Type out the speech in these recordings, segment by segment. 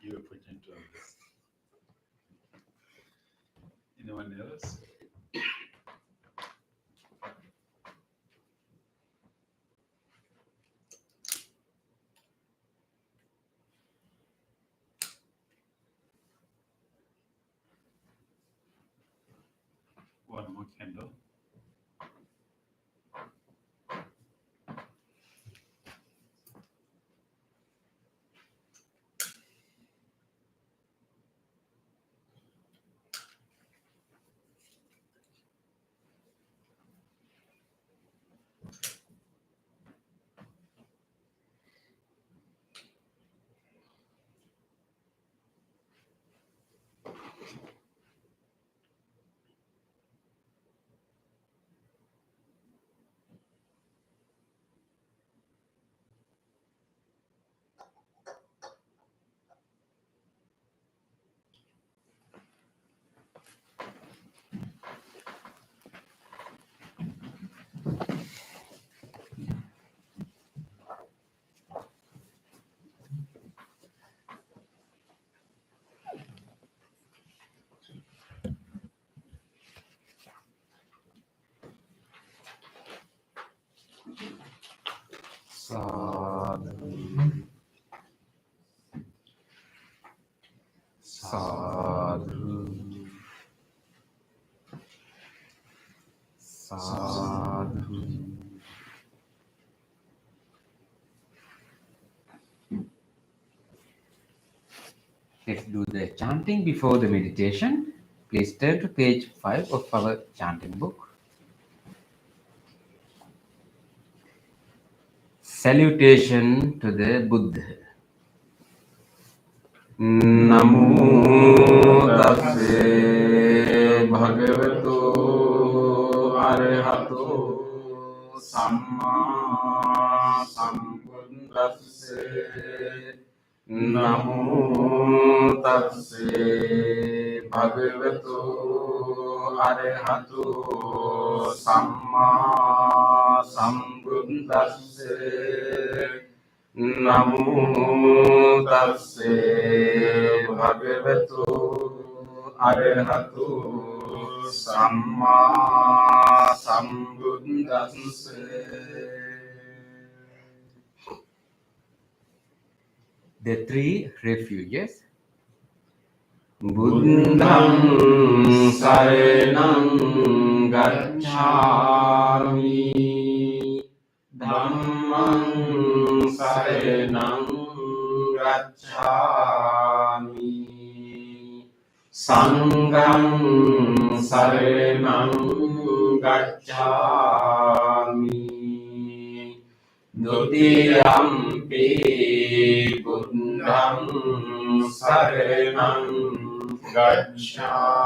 You were put into a list. Anyone else? One more candle. Sadhu. Sadhu. Sadhu. Let's do the chanting before the meditation. Please turn to page 5 of our chanting book. Salutation to the Buddha. Namo tassa bhagavato arahato samma sambuddhassa. Namo tassa bhagavato arahato samma sambuddhassa. Namo tassa bhagavato arahato samma sambuddhassa. The three refuges. Buddham saranam gacchami, Dhammam saranam gacchami, Sangham saranam gacchami, Dutiyampi Buddham saranam gacchami,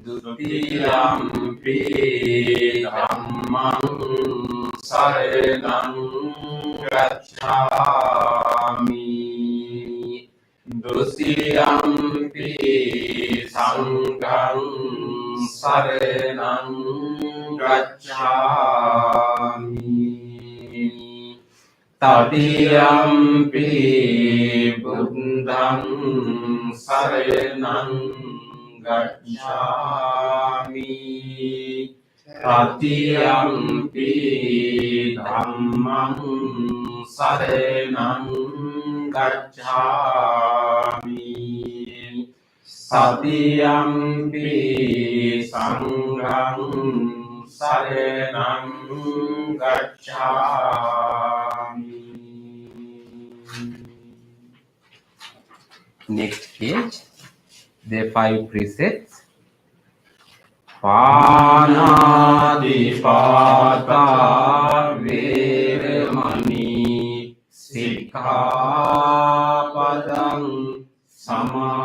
Dutiyampi Dhammam saranam gacchami, Dutiyampi Sangham saranam gacchami, Tatiyampi Buddham saranam gacchami, Tatiyampi Dhammam saranam gacchami, Tatiyampi Sangham saranam gacchami. Next page, the 5 precepts. Panadipata Veramani Sikkhapadam Samadhiyami,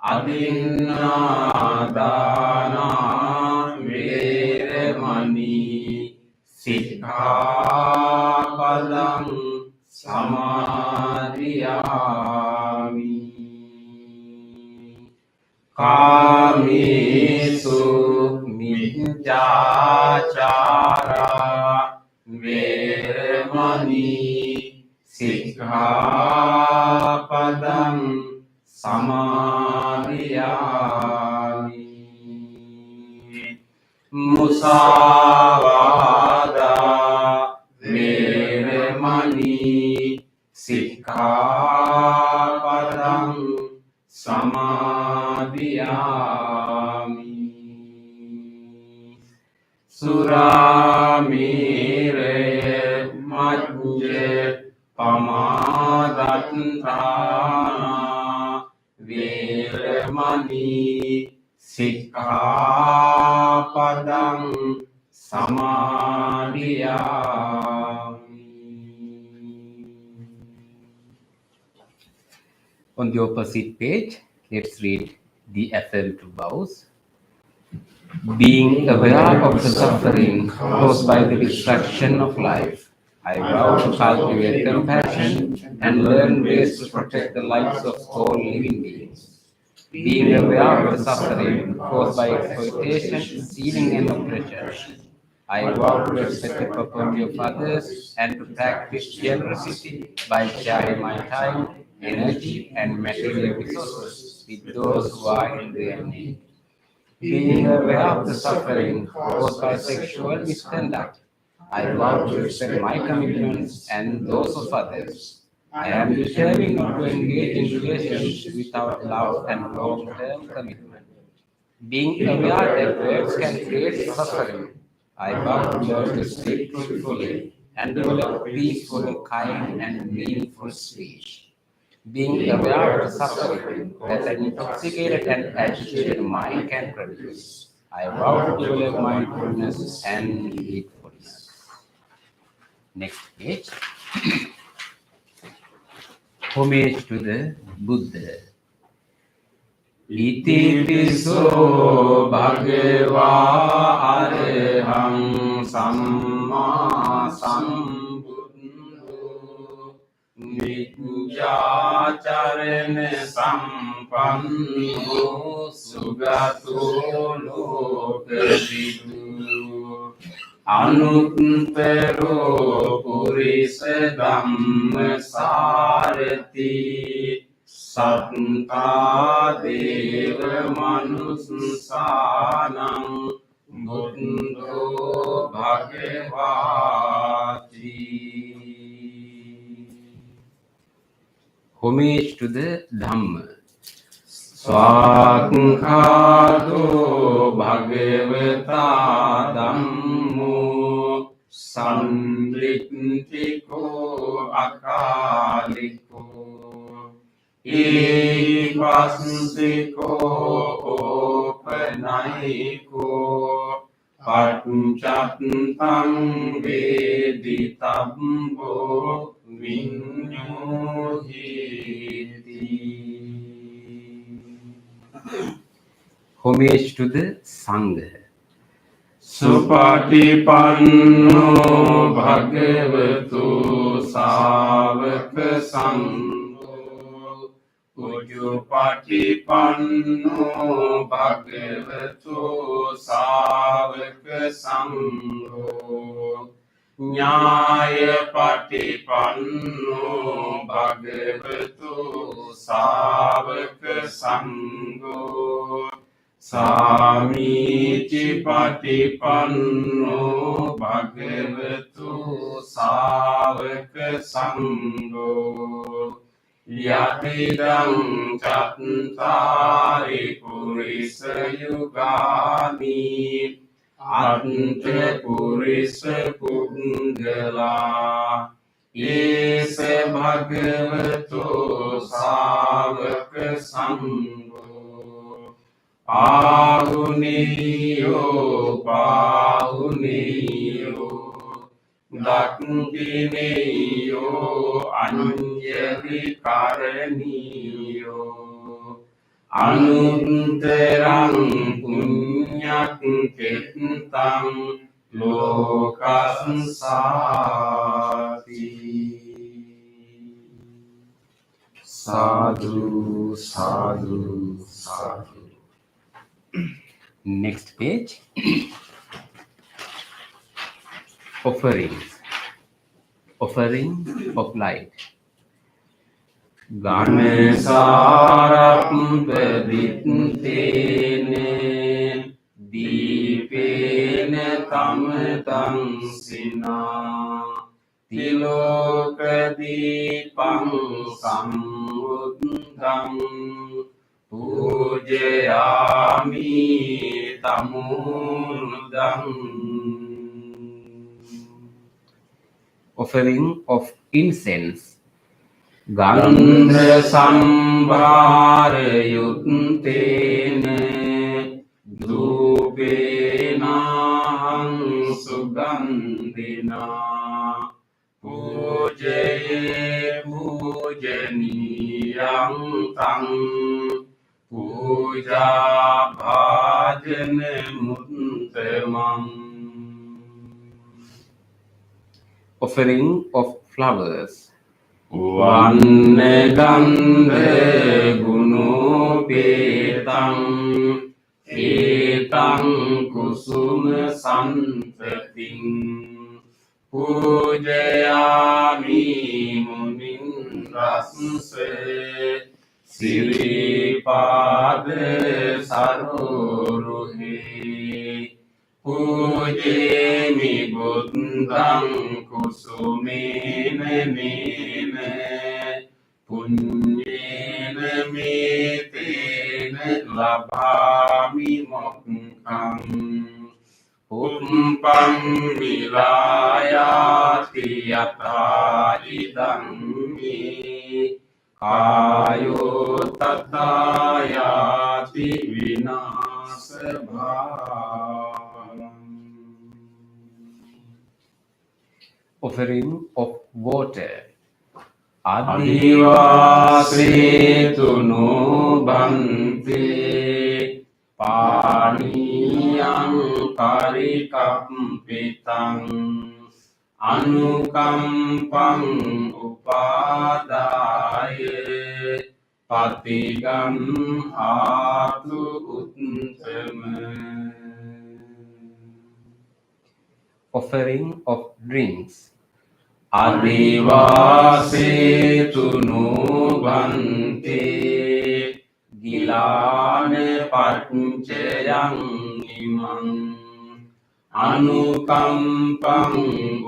Adinadana Veramani Sikkhapadam Samadhiyami, Kamesu Miccācara සික්ඛාපදං සමාදියාමි. මුසාවාදා වේරමණී සික්ඛාපදං සමාදියාමි. සුරාමේරය මජ්ජ පමාදත්තානා වේරමණී සික්ඛාපදං සමාදියාමි. On the opposite page, let's read the affirmative vows. Being aware of the suffering caused by the destruction of life, I vow to cultivate compassion and learn ways to protect the lives of all living beings. Being aware of the suffering caused by exploitation, stealing, and oppression, I vow to respect the property of others and to practice generosity by sharing my time, energy, and material resources with those who are in their need. Being aware of the suffering caused by sexual misconduct, I vow to respect my commitments and those of others. I am determined not to engage in relations without love and long-term commitment. Being aware that words can create suffering, I vow to learn to speak truthfully and develop peaceful, kind, and meaningful speech. Being aware of the suffering that an intoxicated and agitated mind can produce, I vow to develop mindfulness and heedfulness. Next page. Homage to the Buddha. Iti piso bhagava arahang samma sambuddho Nijjācarana sampanno sugato lokasiddhu Anuttaro purisa dhammasārati Sattā deva manusānaṁ buddho bhagavāti. Homage to the Dhamma. Swakkhato bhagavata dhammo samrittiko akaliko ivasiko opanayiko paccattam veditabbo vinyuhiti. Homage to the Sangha. Supatipanno bhagavatu sāvaka sangho Ujjupatipanno bhagavatu sāvaka sangho Nyāyapatipanno bhagavatu sāvaka sangho Samīci patipanno bhagavatu sāvaka sangho Yatidam cattari purisa yugāni Anta purisa pungalā Esa bhagavatu sāvaka sangho Pāhuniyo Dakkhiniyo Anjali karaniyo Anuttarang punyakkhittam lokasasati. Sadhu, sadhu, sadhu. Next page. Offerings. offering of light. Ganesarappaditene Dipene Tamatansina Tilokadipang Sambuddham Pujayami Tamudam. Offering of incense. Gandha sambhara yuttene dhupena sugandhina pujaye pujaniyam tam puja bhajane muttamam. Offering of flowers. Vanne gandhe gunopetam etam kusuma santatim pujayami munin rasse siripade saroruhe pujemi buddham kusumene mene punyena metena labhami mokkam uppam vilayati yata idam me kayo tatayati vinasabhavam. Offering of water. Adivasetu no bhante paniyam parikampitam anukampam upadaye patigam hatu uttama. Offering of drinks. Adivasetu no bhante gilane panchayam imam anukampam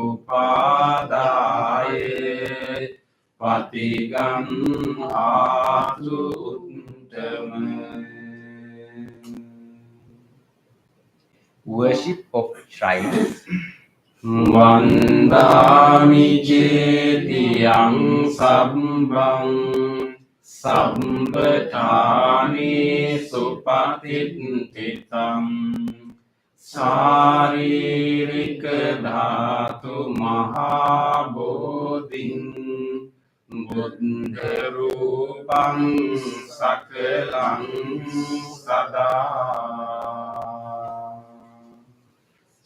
upadaye patigam hatu uttama. Worship of shrines. Vandami cetiyang sambang sambhatani supatittitam saririka dhatu mahabodhin buddha rupang sakalang sada.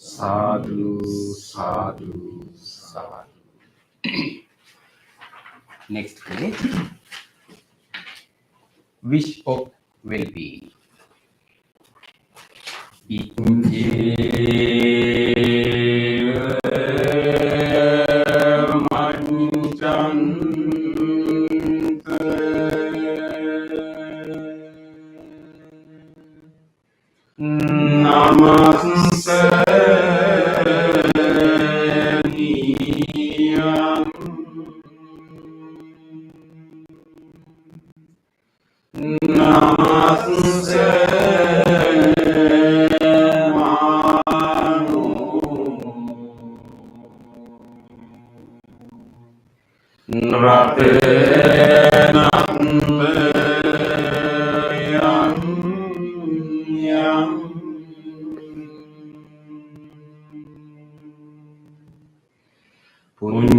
Sadhu, sadhu, sadhu. Next page. Wish of well-being. Namaste.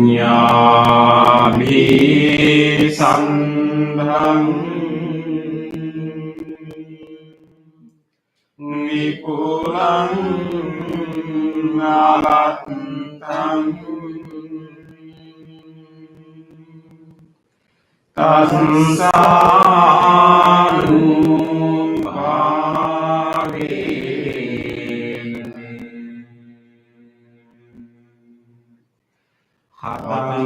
Punyabhi sandham vipulam alattam tasanum bhage hatang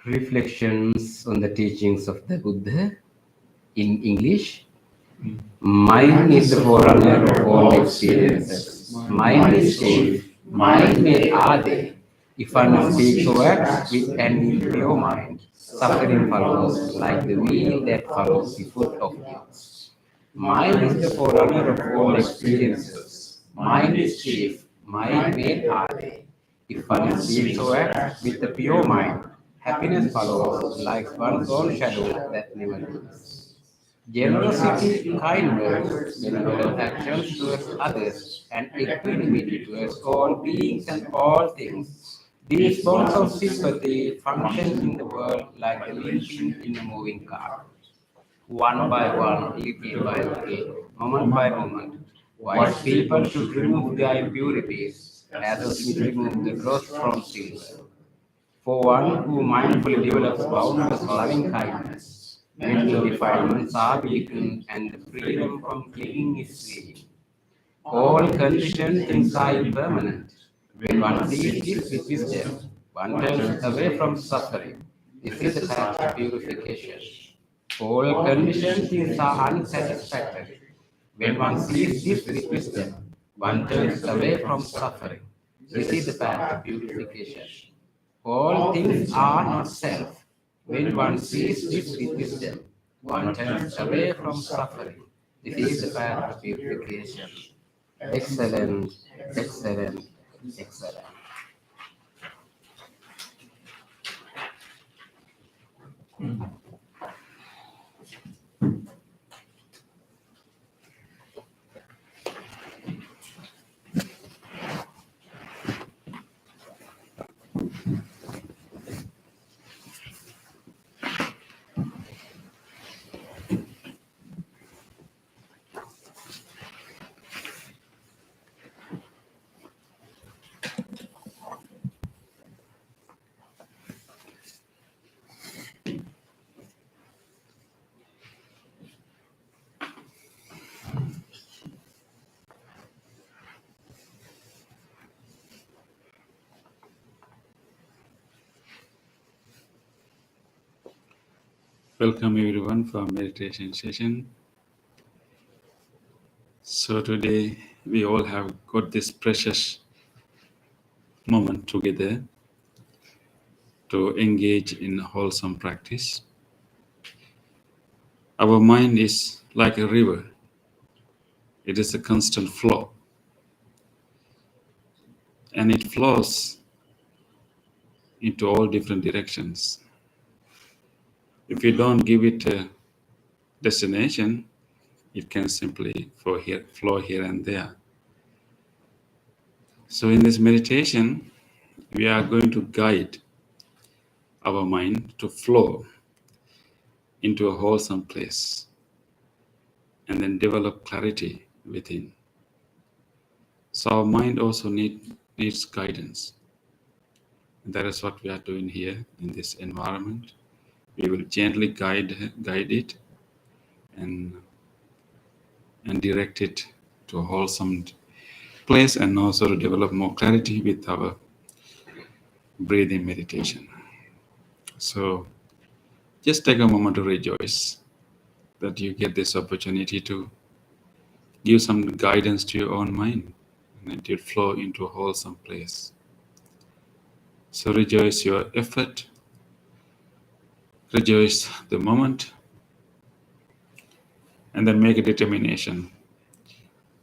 Reflections on the teachings of the Buddha in English. Mind is the forerunner of all experiences. Mind is safe. Mind made are they. If one speaks or acts with an impure mind, suffering follows like the wheel that follows the foot of the ox. Mind is the forerunner of all experiences. Mind is chief. Mind made are they. If one speaks or acts with a pure mind, happiness follows like one's own shadow that never leaves. Generosity, kind words, benevolent actions towards others, and equanimity towards all beings and all things. These bonds of sympathy function in the world like a linking in a moving car. One by one, little by little, moment by moment. Wise people should remove their impurities, as a smith removes the dross from silver. For one who mindfully develops boundless loving kindness, mental defilements are weakened and the freedom from clinging is gained. All conditioned things are impermanent. When one sees this with wisdom, one turns away from suffering. This is the path to purification. All conditioned things are unsatisfactory. When one sees this with wisdom, one turns away from suffering. This is the path to purification. All things are not self. When one sees this with wisdom, one turns away from suffering. This is the path to purification. Excellent, excellent, excellent. Welcome everyone for meditation session. So today we all have got this precious moment together to engage in wholesome practice. Our mind is like a river. It is a constant flow and it flows into all different directions. If you don't give it a destination, it can simply flow here and there. So in this meditation, we are going to guide our mind to flow into a wholesome place and then develop clarity within. So our mind also needs guidance. And that is what we are doing here in this environment. We will gently guide it and direct it to a wholesome place and also to develop more clarity with our breathing meditation. So just take a moment to rejoice that you get this opportunity to give some guidance to your own mind and it will flow into a wholesome place. So rejoice your effort, rejoice the moment, and then make a determination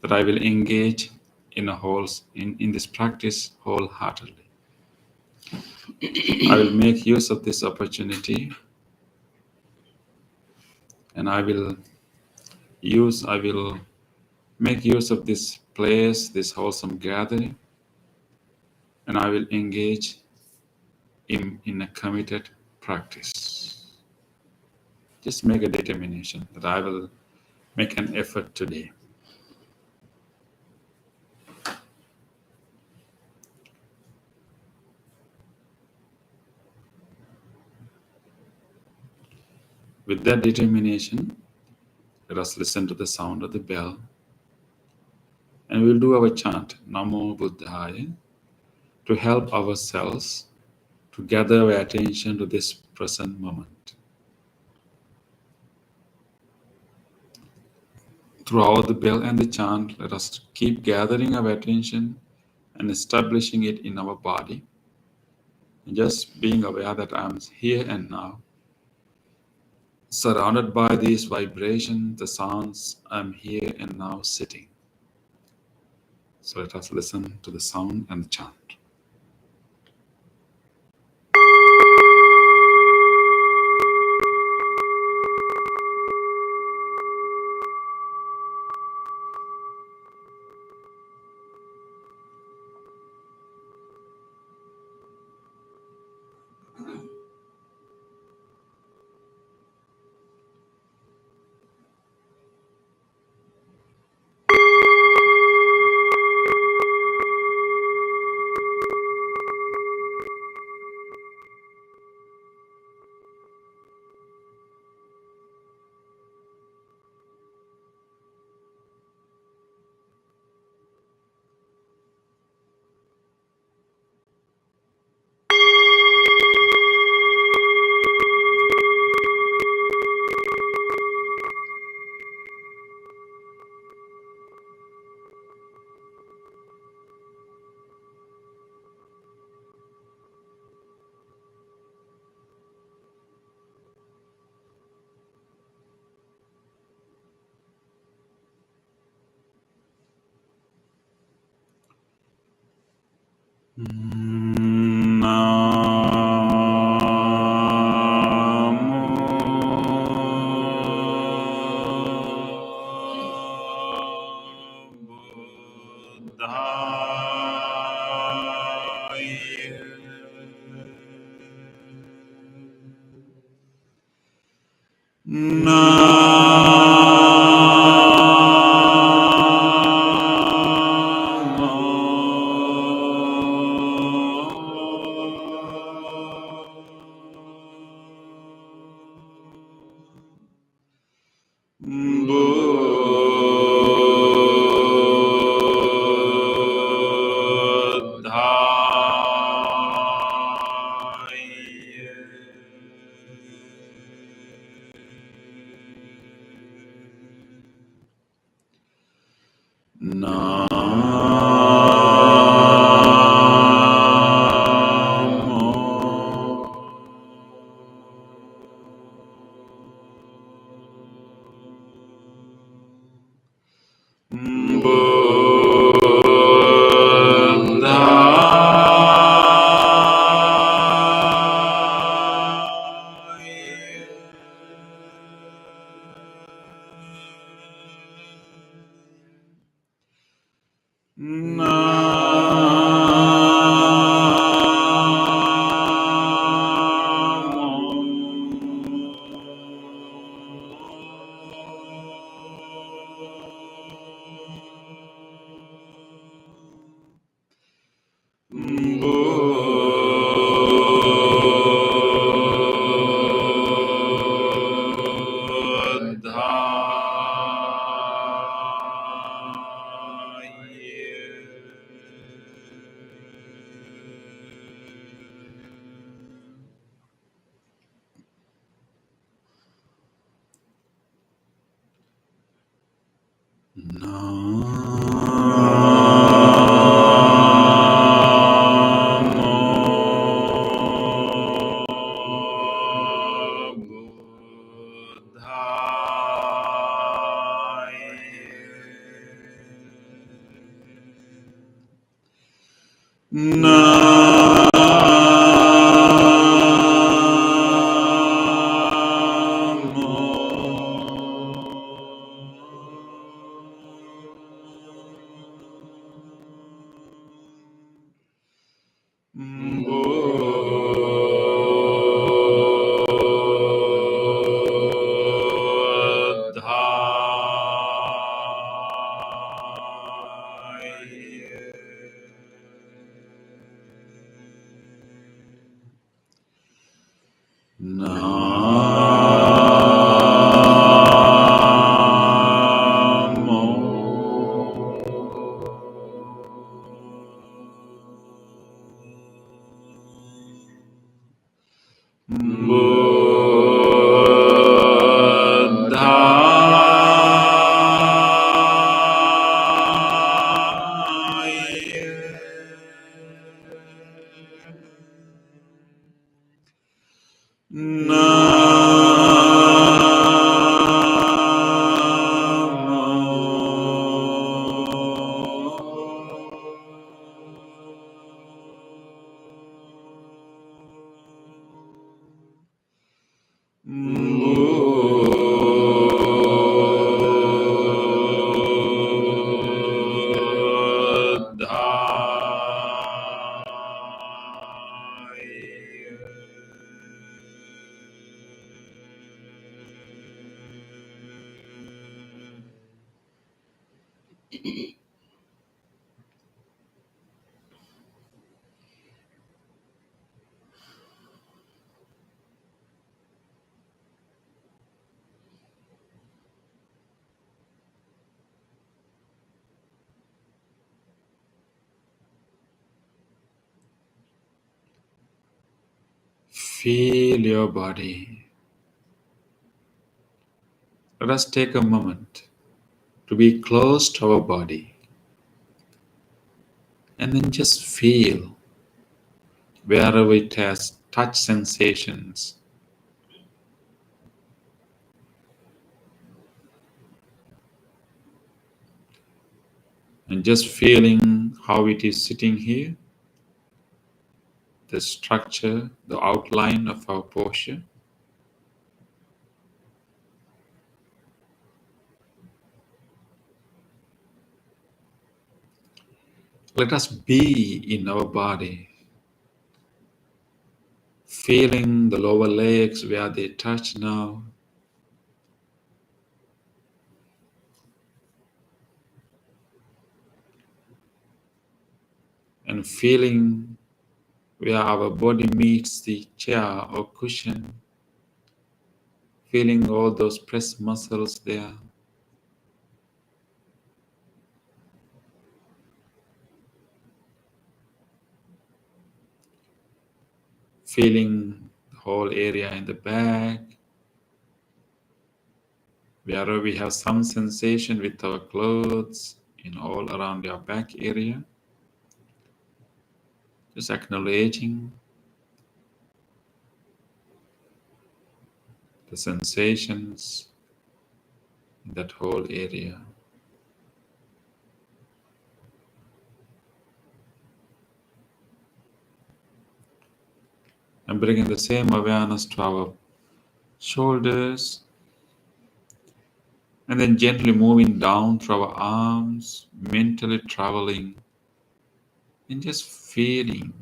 that I will engage in this practice wholeheartedly. I will make use of this opportunity and I will make use of this place, this wholesome gathering, and I will engage in a committed practice. Just make a determination that I will make an effort today. With that determination, let us listen to the sound of the bell, and we'll do our chant, Namo Buddhaya, to help ourselves to gather our attention to this present moment. Throughout the bell and the chant, let us keep gathering our attention and establishing it in our body. And just being aware that I'm here and now, surrounded by these vibrations, the sounds, I'm here and now sitting. So let us listen to the sound and the chant. Feel your body. Let us take a moment to be close to our body and then just feel wherever it has touch sensations. And just feeling how it is sitting here, the structure, the outline of our posture. Let us be in our body, feeling the lower legs where they touch now. And feeling where our body meets the chair or cushion, feeling all those pressed muscles there. Feeling the whole area in the back, wherever we have some sensation with our clothes, in all around your back area. Just acknowledging the sensations in that whole area. And bringing the same awareness to our shoulders, and then gently moving down through our arms, mentally traveling, and just feeling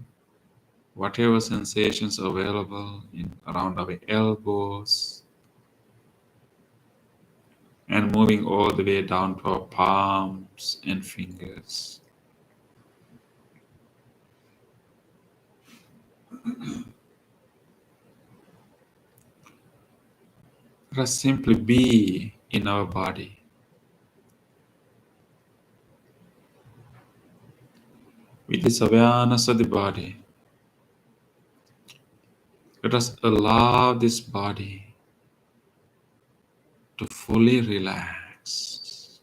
whatever sensations are available around our elbows, and moving all the way down to our palms and fingers. Let us simply be in our body. With this awareness of the body, let us allow this body to fully relax.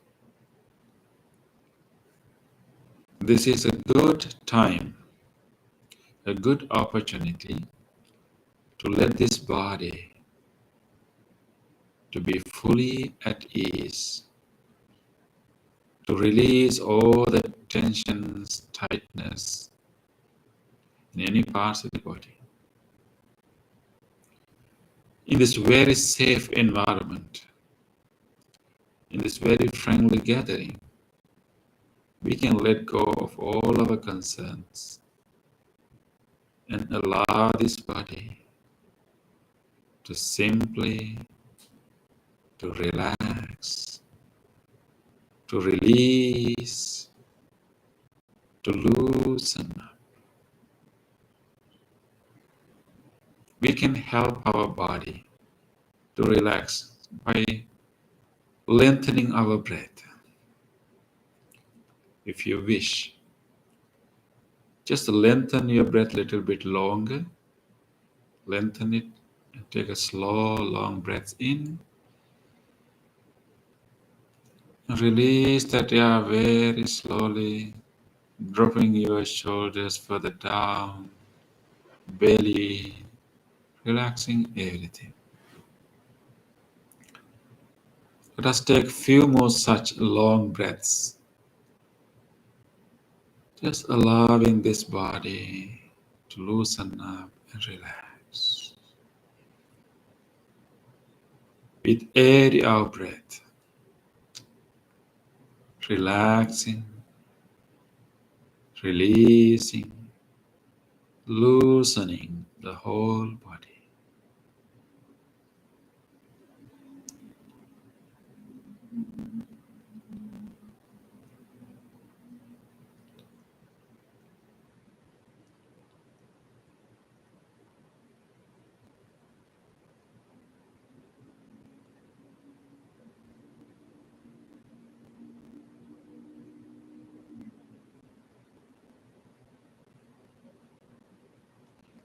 This is a good time, a good opportunity to let this body to be fully at ease, to release all the tensions, tightness in any parts of the body. In this very safe environment, in this very friendly gathering, we can let go of all our concerns and allow this body to simply to relax, to release, to loosen up. We can help our body to relax by lengthening our breath. If you wish, just lengthen your breath a little bit longer, lengthen it And take a slow, long breath in. And release that air very slowly, dropping your shoulders further down, belly, relaxing everything. Let us take few more such long breaths, just allowing this body to loosen up and relax. With every out breath, relaxing, releasing, loosening the whole body.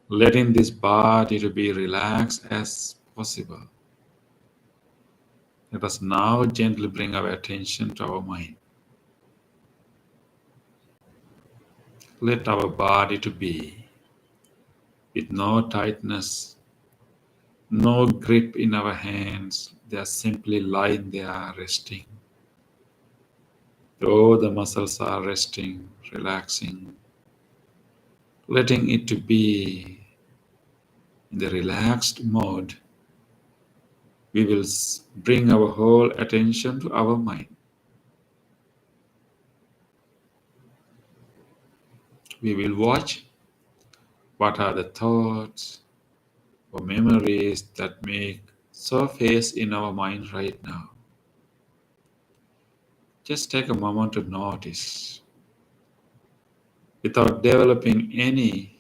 Letting this body to be relaxed as possible. Let us now gently bring our attention to our mind. Let our body to be with no tightness, no grip in our hands. They are simply lying there resting. All the muscles are resting, relaxing, letting it to be in the relaxed mode. We will bring our whole attention to our mind. We will watch what are the thoughts or memories that make surface in our mind right now. Just take a moment to notice without developing any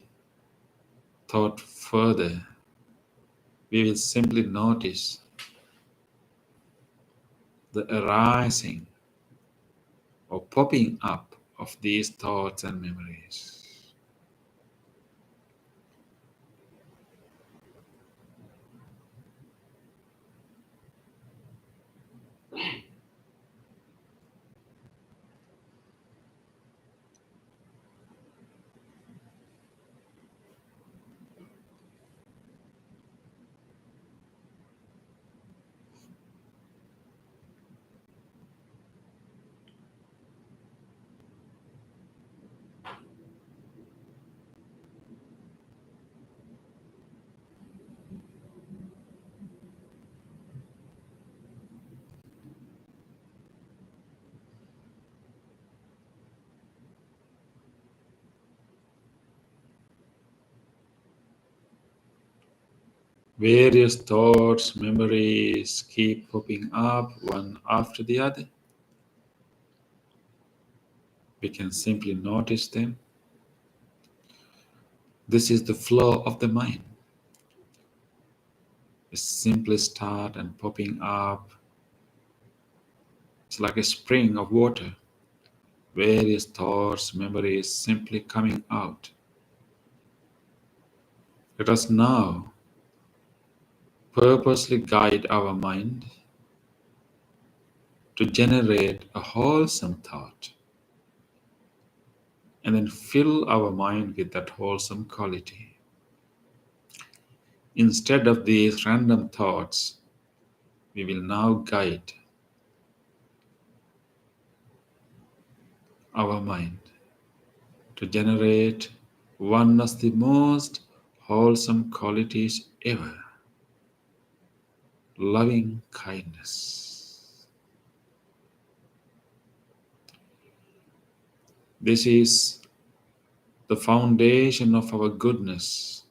thought further. We will simply notice the arising or popping up of these thoughts and memories. Various thoughts, memories keep popping up one after the other. We can simply notice them. This is the flow of the mind. It simply start and popping up. It's like a spring of water. Various thoughts, memories simply coming out. Let us now purposely guide our mind to generate a wholesome thought and then fill our mind with that wholesome quality. Instead of these random thoughts, we will now guide our mind to generate one of the most wholesome qualities ever, loving kindness. This is the foundation of our goodness.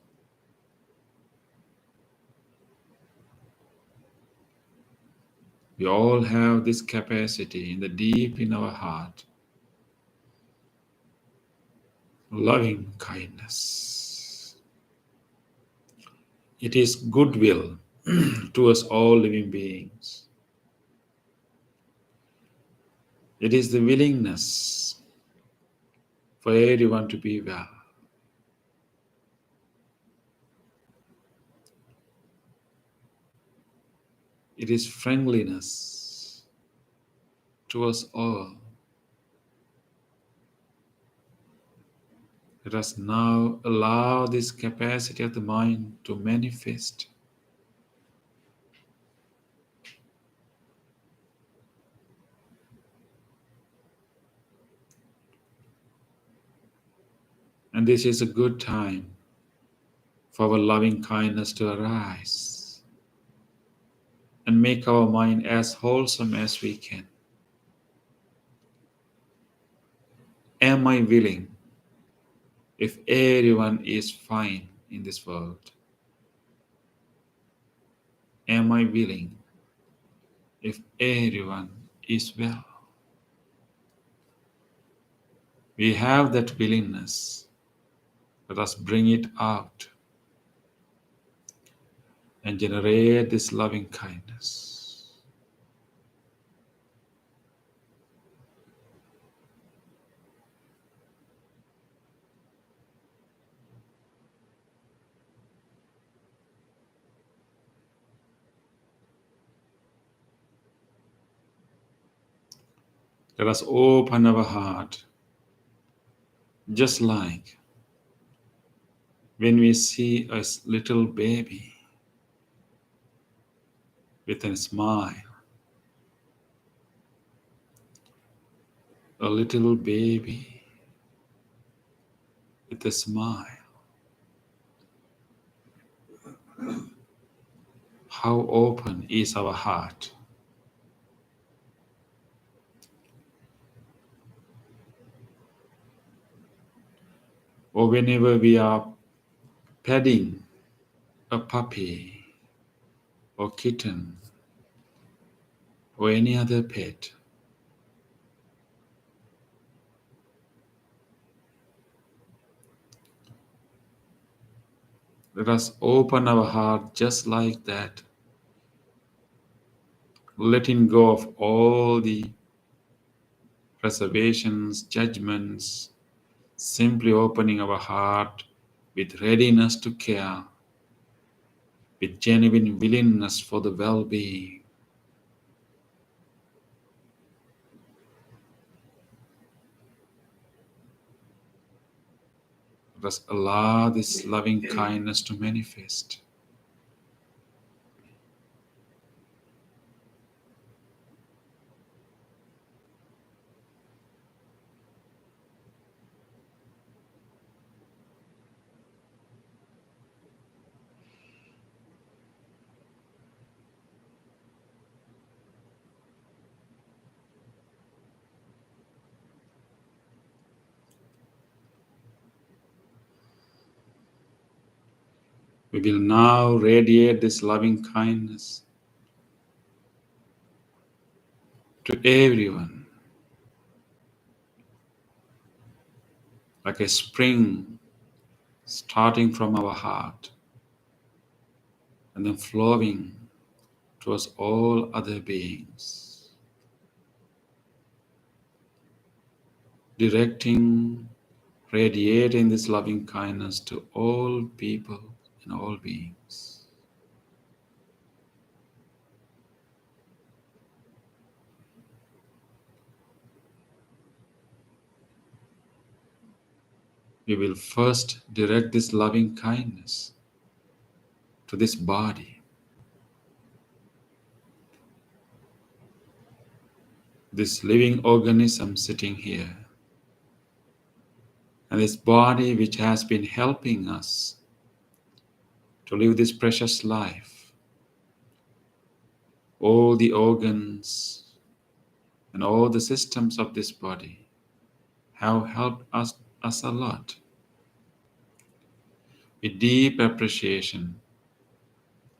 We all have this capacity in the deep in our heart. Loving kindness. It is goodwill towards all living beings. It is the willingness for everyone to be well. It is friendliness towards all. Let us now allow this capacity of the mind to manifest. And this is a good time for our loving kindness to arise and make our mind as wholesome as we can. Am I willing if everyone is fine in this world? Am I willing if everyone is well? We have that willingness. Let us bring it out and generate this loving kindness. Let us open our heart, just like when we see a little baby with a smile, a little baby with a smile. How open is our heart? Or whenever we are petting a puppy or kitten or any other pet, let us open our heart just like that, letting go of all the reservations, judgments, simply opening our heart with readiness to care, with genuine willingness for the well-being. Let us allow this loving kindness to manifest. We will now radiate this loving kindness to everyone, like a spring starting from our heart and then flowing towards all other beings, directing, radiating this loving kindness to all people and all beings. We will first direct this loving kindness to this body, this living organism sitting here, and this body which has been helping us to live this precious life. All the organs and all the systems of this body have helped us a lot. With deep appreciation,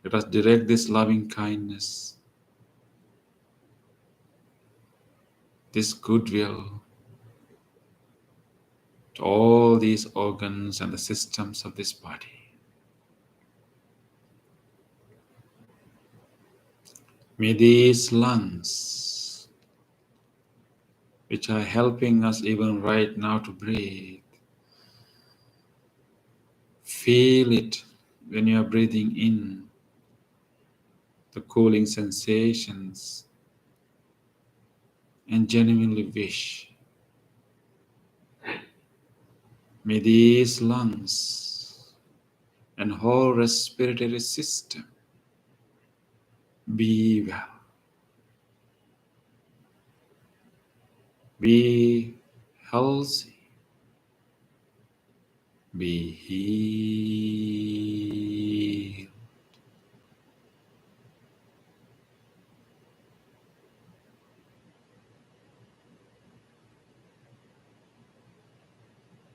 let us direct this loving kindness, this goodwill to all these organs and the systems of this body. May these lungs, which are helping us even right now to breathe, feel it when you are breathing in, the cooling sensations, and genuinely wish, may these lungs and whole respiratory system be well, be healthy, be healed.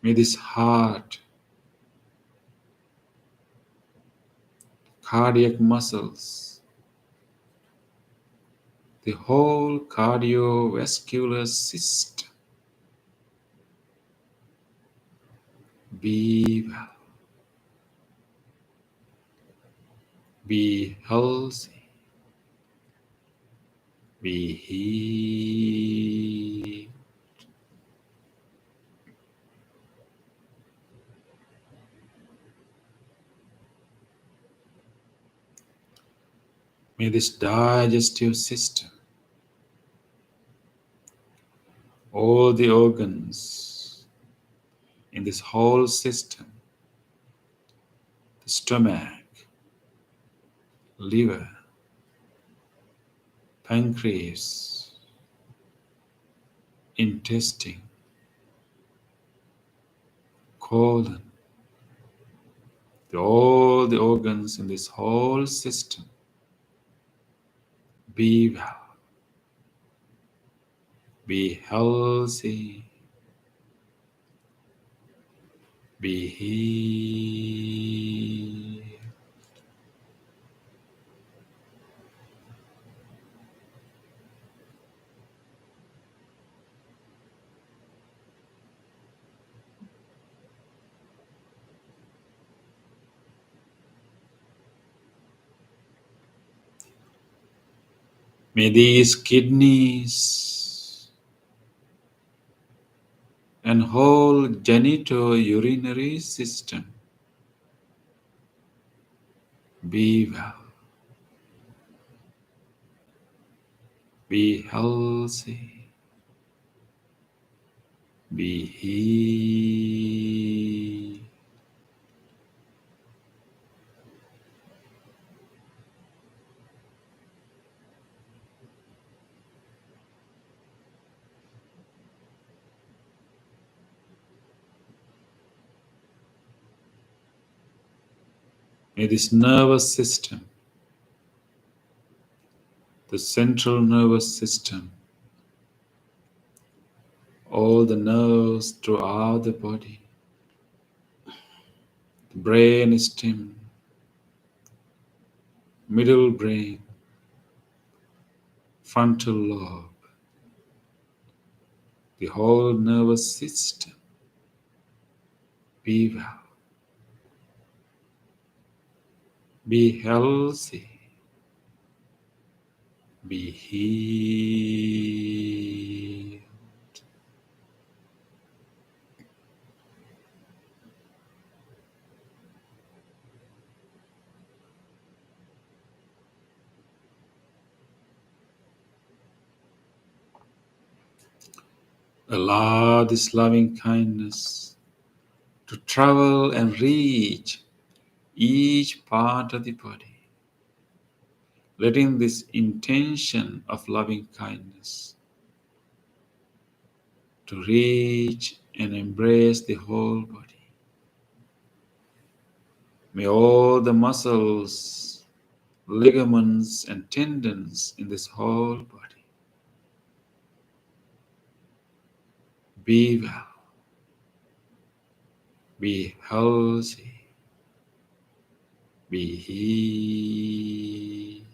May this heart, cardiac muscles, the whole cardiovascular system be well, be healthy, be healed. May this digestive system, all the organs in this whole system, the stomach, liver, pancreas, intestine, colon, all the organs in this whole system be well, be healthy, be healed. May these kidneys and whole genitourinary system be well, be healthy, be healed. May this nervous system, the central nervous system, all the nerves throughout the body, the brain stem, middle brain, frontal lobe, the whole nervous system be well, be healthy, be healed. Allow this loving kindness to travel and reach each part of the body, letting this intention of loving kindness to reach and embrace the whole body. May all the muscles, ligaments, and tendons in this whole body be well, be healthy, be healed.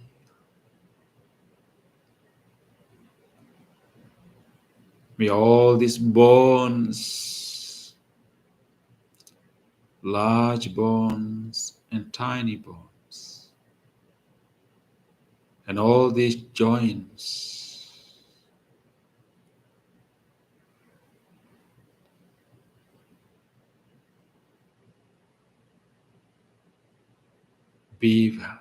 May all these bones, large bones and tiny bones, and all these joints be well,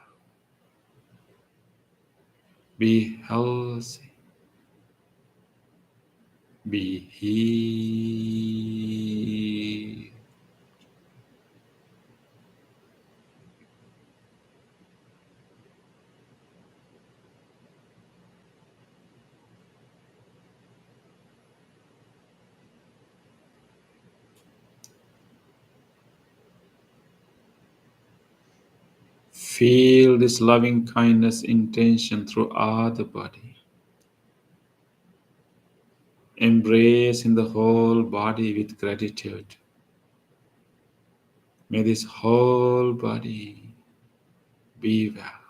Be healthy. Be healed. Feel this loving kindness intention throughout the body. Embrace in the whole body with gratitude. May this whole body be well,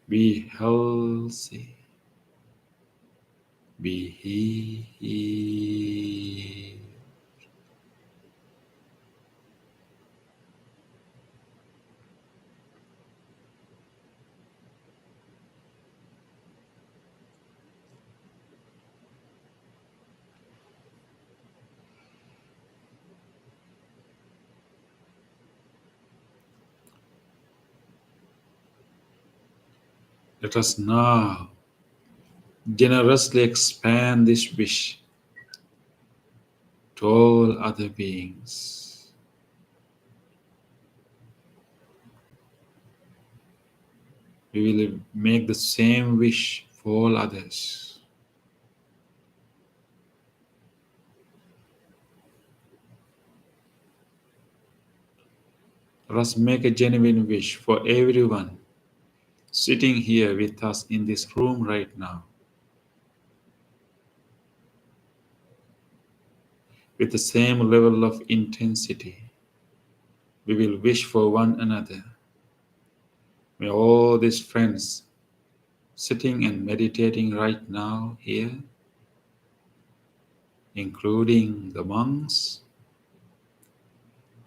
be healthy, be healed. Let us now generously expand this wish to all other beings. We will make the same wish for all others. Let us make a genuine wish for everyone sitting here with us in this room right now, with the same level of intensity. We will wish for one another. May all these friends sitting and meditating right now here, including the monks,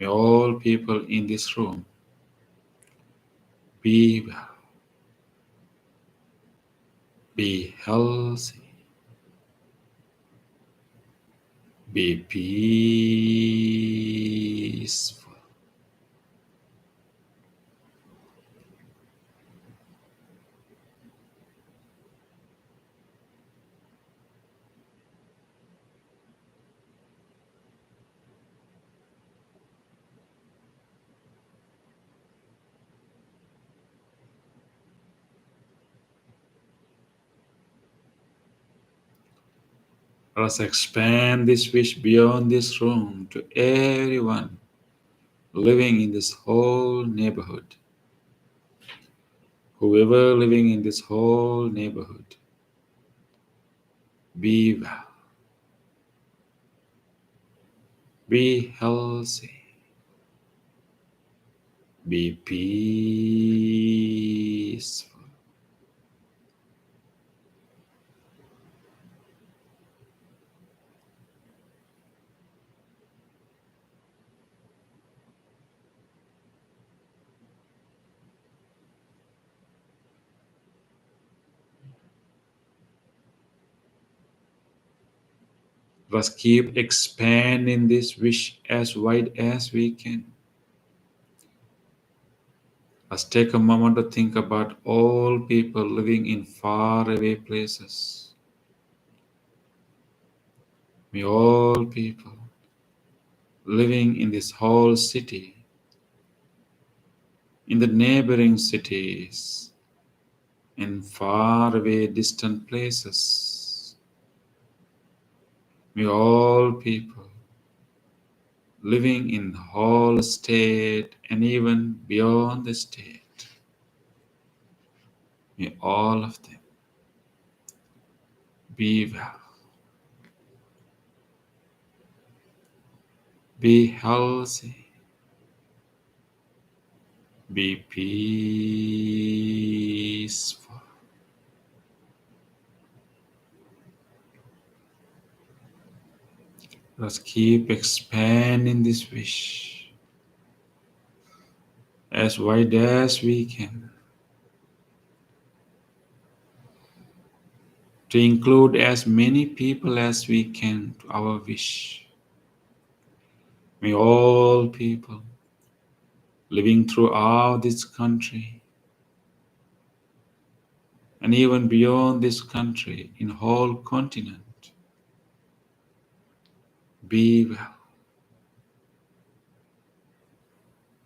may all people in this room be well, be healthy, be peaceful. Let us expand this wish beyond this room to everyone living in this whole neighborhood. Whoever living in this whole neighborhood, be well, be healthy, be peaceful. Let us keep expanding this wish as wide as we can. Let's take a moment to think about all people living in faraway places. May all people living in this whole city, in the neighboring cities, in faraway distant places, may all people living in the whole state and even beyond the state, may all of them be well, be healthy, be peaceful. Let's keep expanding this wish as wide as we can to include as many people as we can to our wish. May all people living throughout this country and even beyond this country, in whole continent. Be well,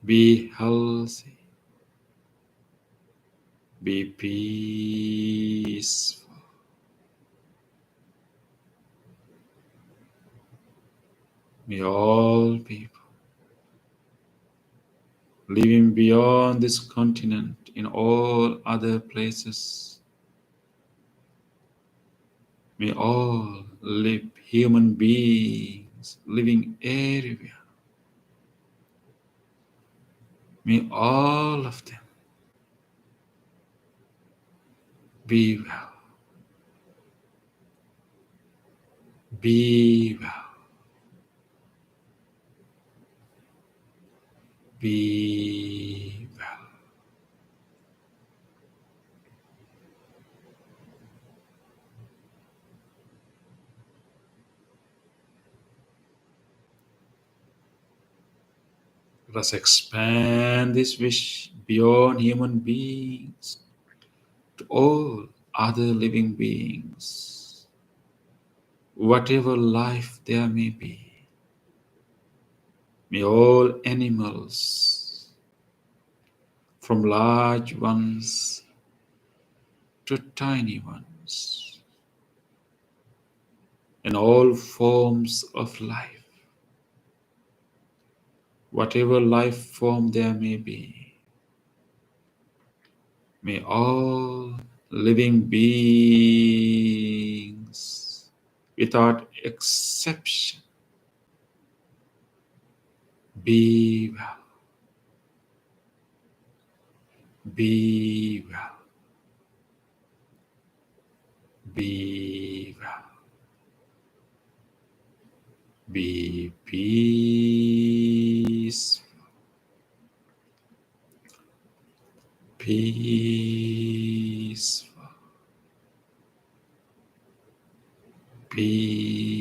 be healthy, be peaceful. May all people living beyond this continent in all other places, may all live human beings living everywhere. May all of them be well, be well, be well. Let us expand this wish beyond human beings to all other living beings, whatever life there may be. May all animals, from large ones to tiny ones, and all forms of life, whatever life form there may be, may all living beings, without exception, be well, be well, be well, be peaceful, peaceful, peaceful.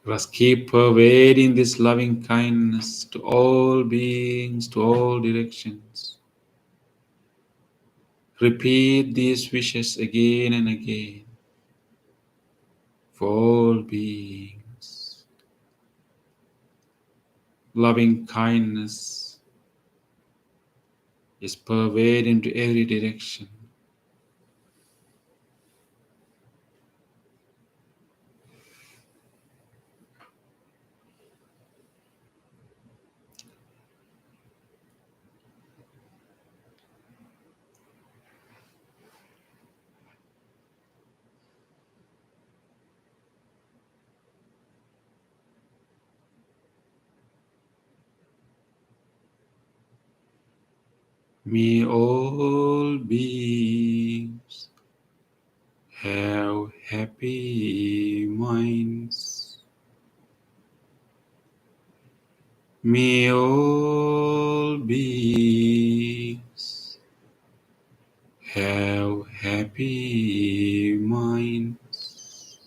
Let us keep pervading this loving kindness to all beings, to all directions. Repeat these wishes again and again for all beings. Loving kindness is pervading to every direction. May all beings have happy minds. May all beings have happy minds.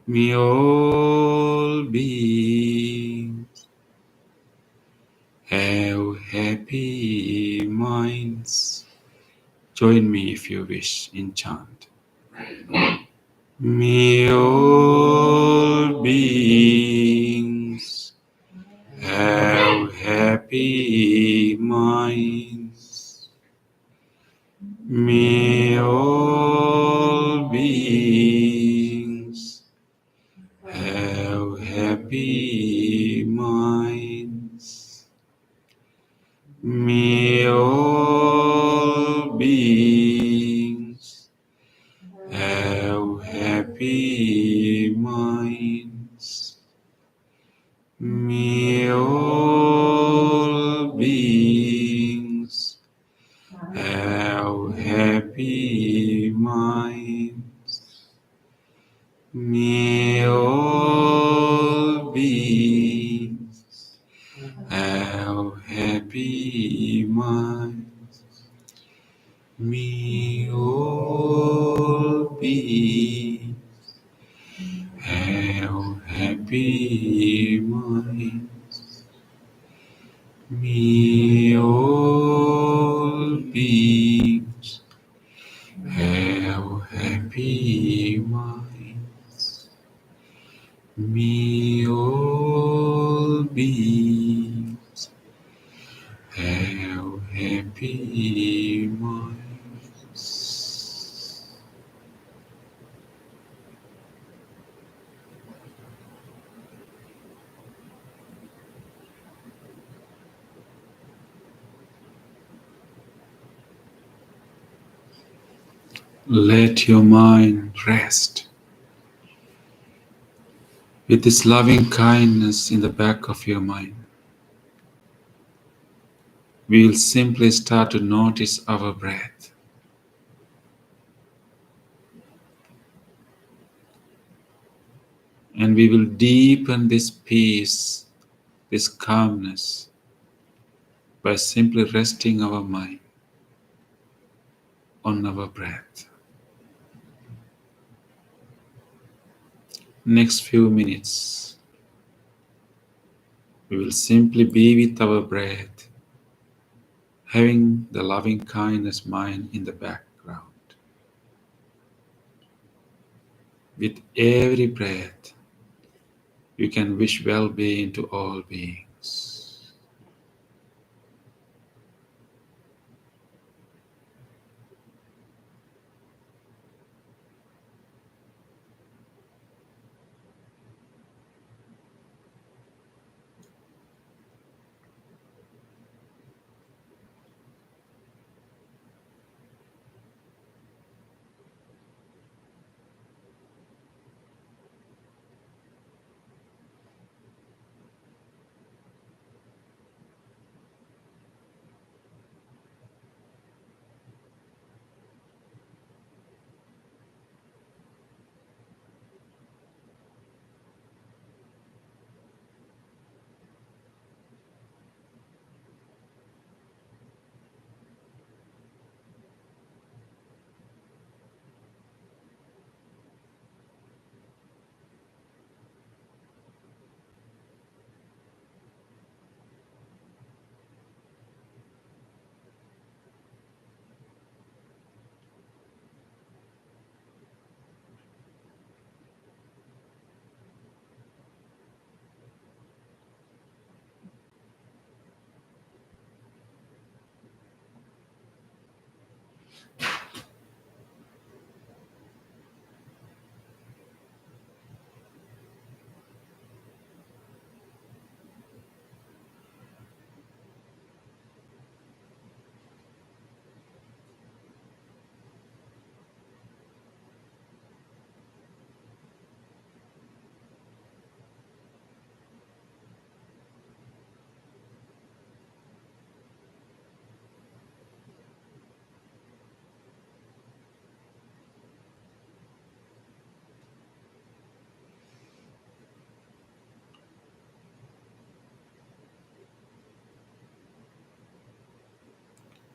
May all beings have happy minds. Join me if you wish in chant. May all beings have happy minds. May all beings have happy minds. May all beings have happy minds. May all beings have happy minds. Me all be have happy mind. Me all beings have happy minds. Me all beings have happy minds. Let your mind rest with this loving kindness in the back of your mind. We will simply start to notice our breath. And we will deepen this peace, this calmness, by simply resting our mind on our breath. Next few minutes, we will simply be with our breath, having the loving kindness mind in the background. With every breath, you can wish well-being to all beings.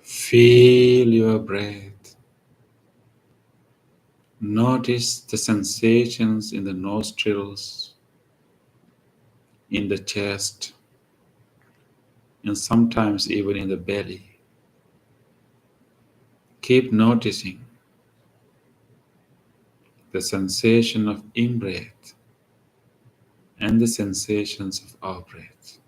Feel your breath. Notice the sensations in the nostrils, in the chest, and sometimes even in the belly. Keep noticing the sensation of in-breath and the sensations of out-breath.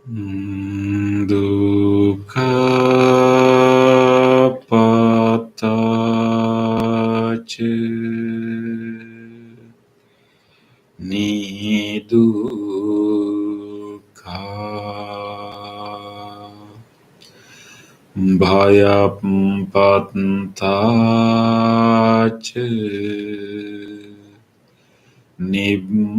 Dukkha patache nidukkha bhayam patache nibbhaya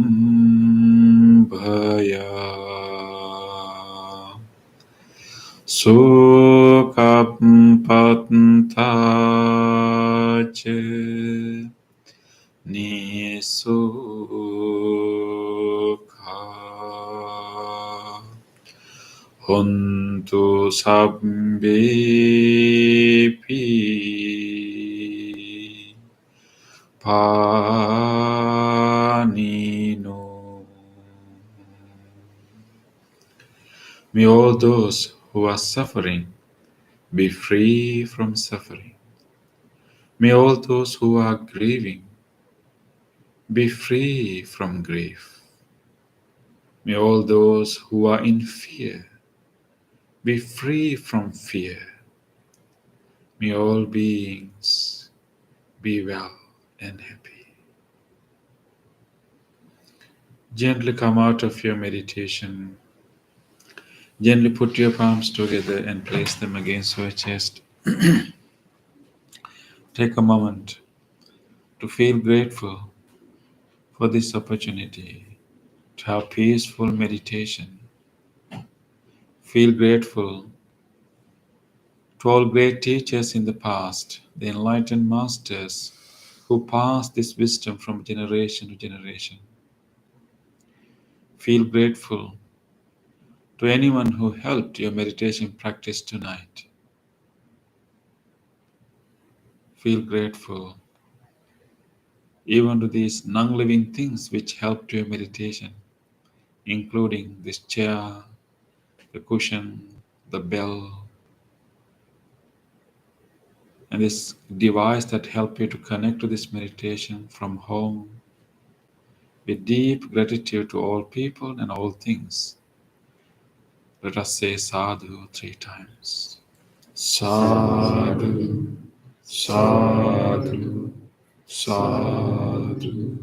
sukhaṃ patache nisukha hontu sabbepi panino. May all those who are suffering be free from suffering. May all those who are grieving be free from grief. May all those who are in fear be free from fear. May all beings be well and happy. Gently come out of your meditation. Gently put your palms together and place them against your chest. Take a moment to feel grateful for this opportunity to have peaceful meditation. Feel grateful to all great teachers in the past, the enlightened masters who passed this wisdom from generation to generation. Feel grateful to anyone who helped your meditation practice tonight. Feel grateful even to these non-living things which helped your meditation, including this chair, the cushion, the bell, and this device that helped you to connect to this meditation from home. With deep gratitude to all people and all things, let us say sadhu 3 times. Sadhu, sadhu, sadhu.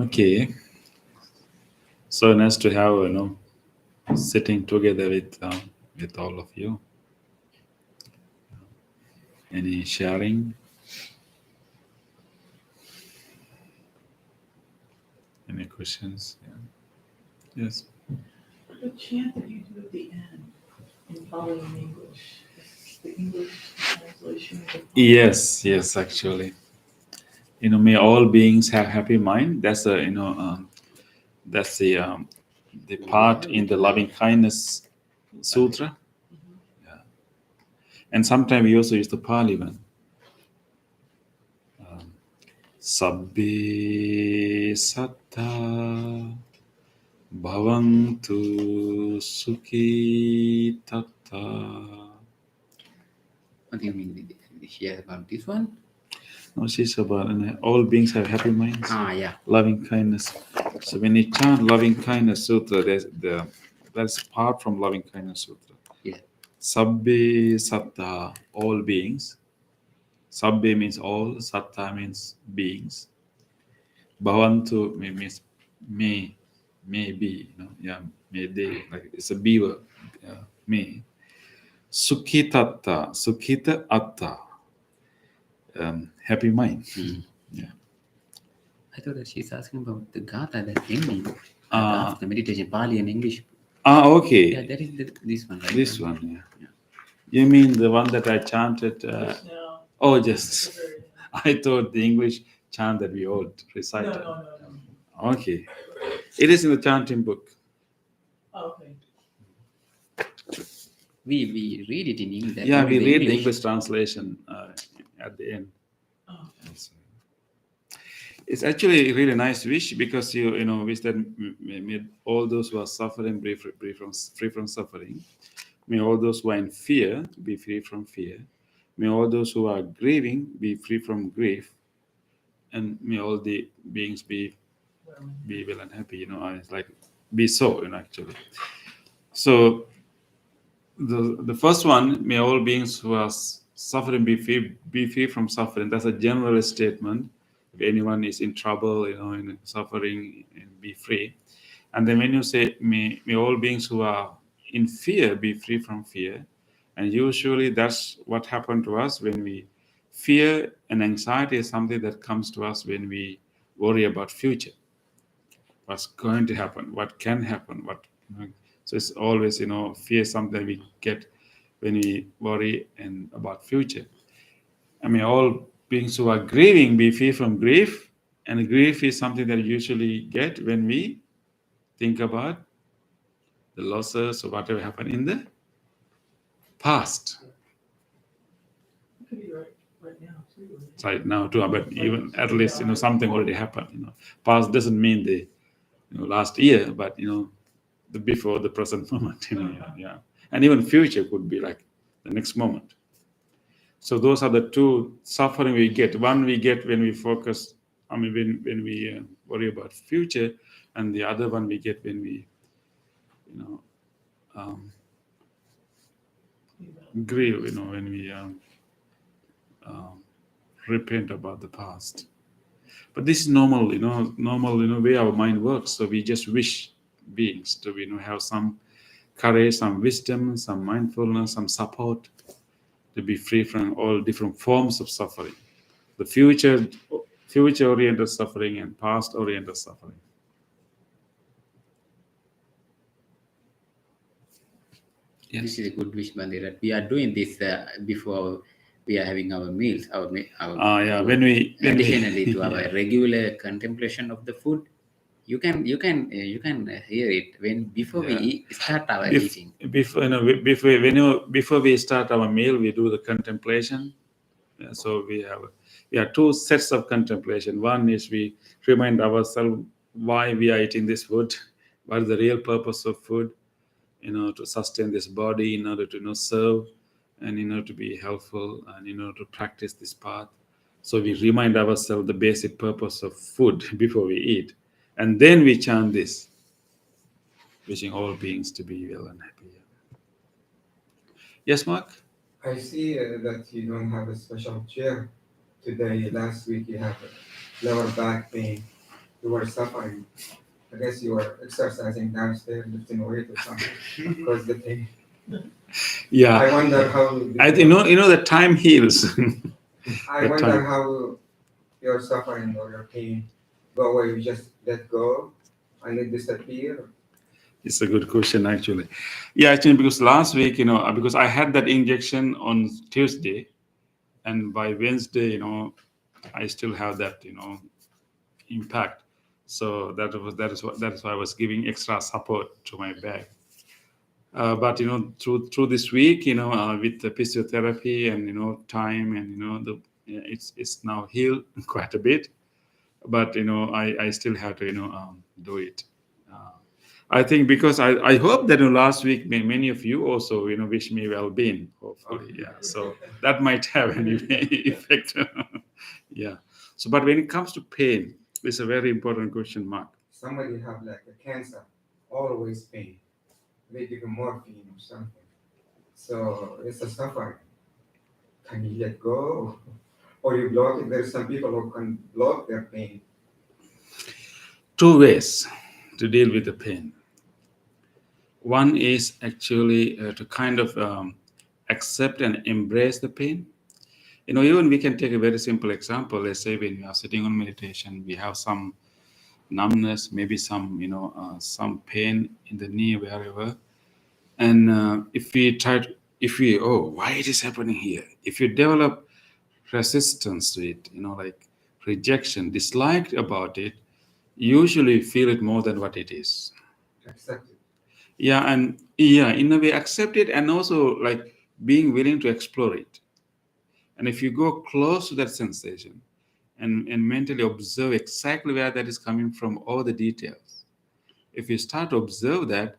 Okay, so nice to have sitting together with all of you. Any sharing? Any questions? Yeah. Yes. The chant that you do at the end in Pali and English, is the English translation of the Pali? Yes, actually. May all beings have happy mind. That's that's the part in the loving kindness sutra. Yeah. And sometimes we also use the Pali one. Sabbe satta bhavantu sukhi tatta. What do you mean? Share about this one? No, she's about all beings have happy minds. Yeah. Loving kindness. So when you chant loving kindness sutra, that's part from loving kindness sutra. Yeah. Sabbe satta, all beings. Sabbe means all, satta means beings. Bhavantu means may be, may they, like it's a beaver, may. Sukhitatta, sukhita atta, happy mind. Yeah. I thought that she's asking about the Gatha that's ending. The meditation, Pali and English. Okay. Yeah, that is this one, right? This one, yeah. You mean the one that I chanted? Just now. Oh, just. I thought the English chant that we all No, recited. no. Okay. It is in the chanting book. Okay. We read it in English. Yeah, only we the read the English translation at the end. Oh, It's actually a really nice wish because you know wish that may all those who are suffering be free from suffering. May all those who are in fear be free from fear. May all those who are grieving be free from grief, and may all the beings be well, well and happy. You know, and it's like be so. You know, actually. So the first one, may all beings who are suffering be free from suffering. That's a general statement. If anyone is in trouble, you know, in suffering, be free. And then when you say may all beings who are in fear be free from fear, and usually that's what happened to us when we fear and anxiety is something that comes to us when we worry about future, what's going to happen, what can happen, what. So it's always, you know, fear something we get when we worry and about future. I mean, all beings who are grieving be free from grief, and grief is something that we usually get when we think about the losses or whatever happened in the past. it could be right now too. Right now too, but even at least, you know, something already happened. You know, past doesn't mean the, you know, last year, but you know, the before the present moment. You know, yeah, and even future could be like the next moment. So those are the two suffering we get. One we get when we focus. I mean, when we worry about future, and the other one we get when we, you know, grieve. You know, when we repent about the past. But this is normal, you know, way our mind works. So we just wish beings to, you know, have some courage, some wisdom, some mindfulness, some support to be free from all different forms of suffering. The future oriented suffering and past oriented suffering. Yes. This is a good wish, Bandi, that we are doing this before we are having our meals. Yeah. When we Additionally to our yeah. regular contemplation of the food, you can hear it when before we start our eating. Before, you know, before we start our meal, we do the contemplation. Yeah, so we have two sets of contemplation. One is we remind ourselves why we are eating this food, what is the real purpose of food, you know, to sustain this body, in order to, you know, serve, and in order to be helpful, and in order to practice this path. So we remind ourselves the basic purpose of food before we eat, and then we chant this, wishing all beings to be well and happy. Yes, Mark? I see that you don't have a special chair today. Last week you have lower back pain. You were suffering. I guess you were exercising downstairs, lifting weight or something, because the pain. Yeah. I wonder how. You know that time heals. I wonder how your suffering or your pain go away. You just let go and it disappear. It's a good question, actually. Yeah, actually, because last week, you know, because I had that injection on Tuesday, and by Wednesday, you know, I still have that, you know, impact. So that is why I was giving extra support to my back. But you know, through this week, you know, with the physiotherapy and, you know, time, and, you know, it's now healed quite a bit. But you know, I still have to, you know, do it. I think because I hope that, you know, last week many of you also, you know, wish me well-being. Hopefully, yeah. So that might have an effect. Yeah. So, but when it comes to pain, it's a very important question, Mark. Somebody have like a cancer, always pain. They give him morphine or something. So it's a suffering. Can you let go? Or you block it? There's some people who can block their pain. Two ways to deal with the pain. One is actually to kind of accept and embrace the pain. You know, even we can take a very simple example. Let's say when we are sitting on meditation, we have some numbness, maybe some, you know, some pain in the knee, wherever. And if we oh, why it is happening here? If you develop resistance to it, like rejection, dislike about it, usually feel it more than what it is. Accept it. Yeah, and yeah, in a way, accept it, and also like being willing to explore it. And if you go close to that sensation and mentally observe exactly where that is coming from, all the details, if you start to observe that,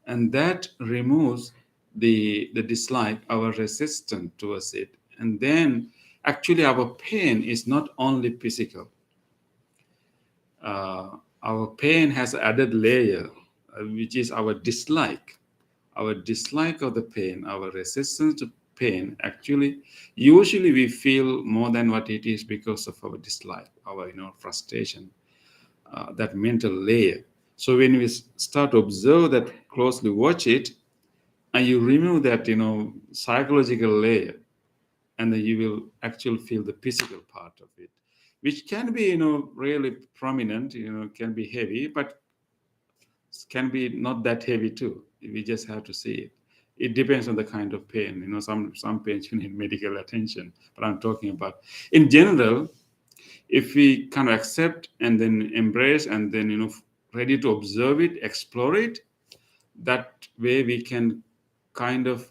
and that removes the dislike, our resistance towards it, and then actually our pain is not only physical. Our pain has added layer, which is our dislike. Our dislike of the pain, our resistance to pain, actually, usually we feel more than what it is because of our dislike, our frustration, that mental layer. So when we start to observe that, closely watch it, and you remove that psychological layer, and then you will actually feel the physical part of it, which can be really prominent, can be heavy, but can be not that heavy too. We just have to see it. It depends on the kind of pain. Some pains you need medical attention, but I'm talking about in general. If we kind of accept and then embrace and then ready to observe it, explore it, that way we can kind of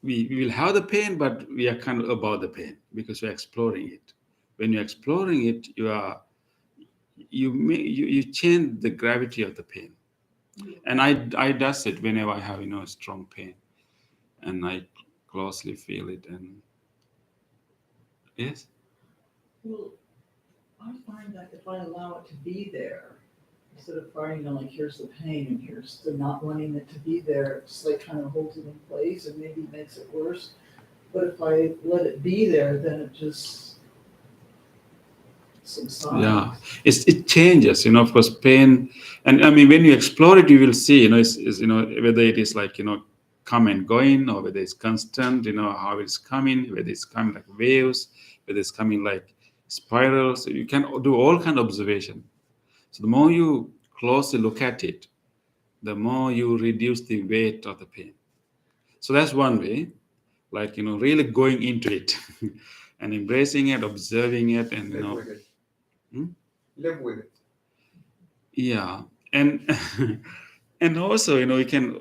we will have the pain, but we are kind of above the pain because we're exploring it. When you're exploring it, you change the gravity of the pain. And I does it whenever I have strong pain, and I closely feel it. And yes, Well, I find that if I allow it to be there, instead of fighting, like, here's the pain and here's the not wanting it to be there, it's like kind of holds it in place and maybe makes it worse. But if I let it be there, then it just subsides. yeah, it changes. Of course, pain, and I mean when you explore it, you will see. Is whether it is like come and going, or whether it's constant. How it's coming, whether it's coming like waves, whether it's coming like spirals. So you can do all kind of observation. So the more you closely look at it, the more you reduce the weight of the pain. So that's one way, like really going into it and embracing it, observing it, and Live with it. Hmm? Live with it. Yeah, and and also you can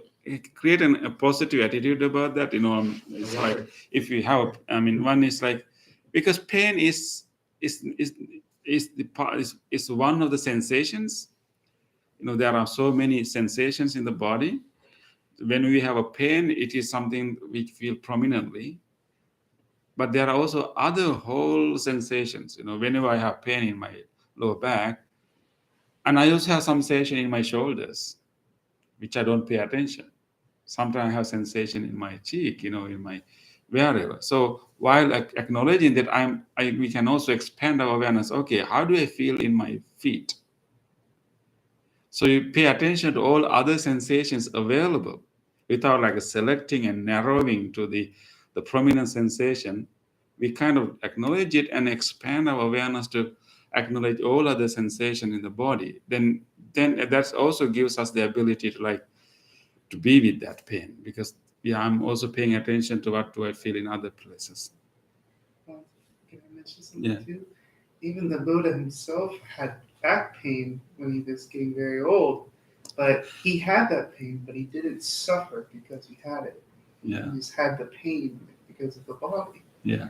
create a positive attitude about that. It's I love like it. if you have, I mean, one is like, because pain is the part is one of the sensations. There are so many sensations in the body. When we have a pain, it is something we feel prominently, but there are also other whole sensations. Whenever I have pain in my lower back, and I also have some sensation in my shoulders, which I don't pay attention. Sometimes I have sensation in my cheek, in my wherever. So while acknowledging that we can also expand our awareness. Okay, how do I feel in my feet? So you pay attention to all other sensations available without like selecting and narrowing to the prominent sensation. We kind of acknowledge it and expand our awareness to acknowledge all other sensation in the body. Then that also gives us the ability to be with that pain, because I'm also paying attention to what do I feel in other places. Well, can I mention something Yeah. too? Even the Buddha himself had back pain when he was getting very old, but he had that pain, but he didn't suffer because he had it. Yeah. He just had the pain because of the body. Yeah.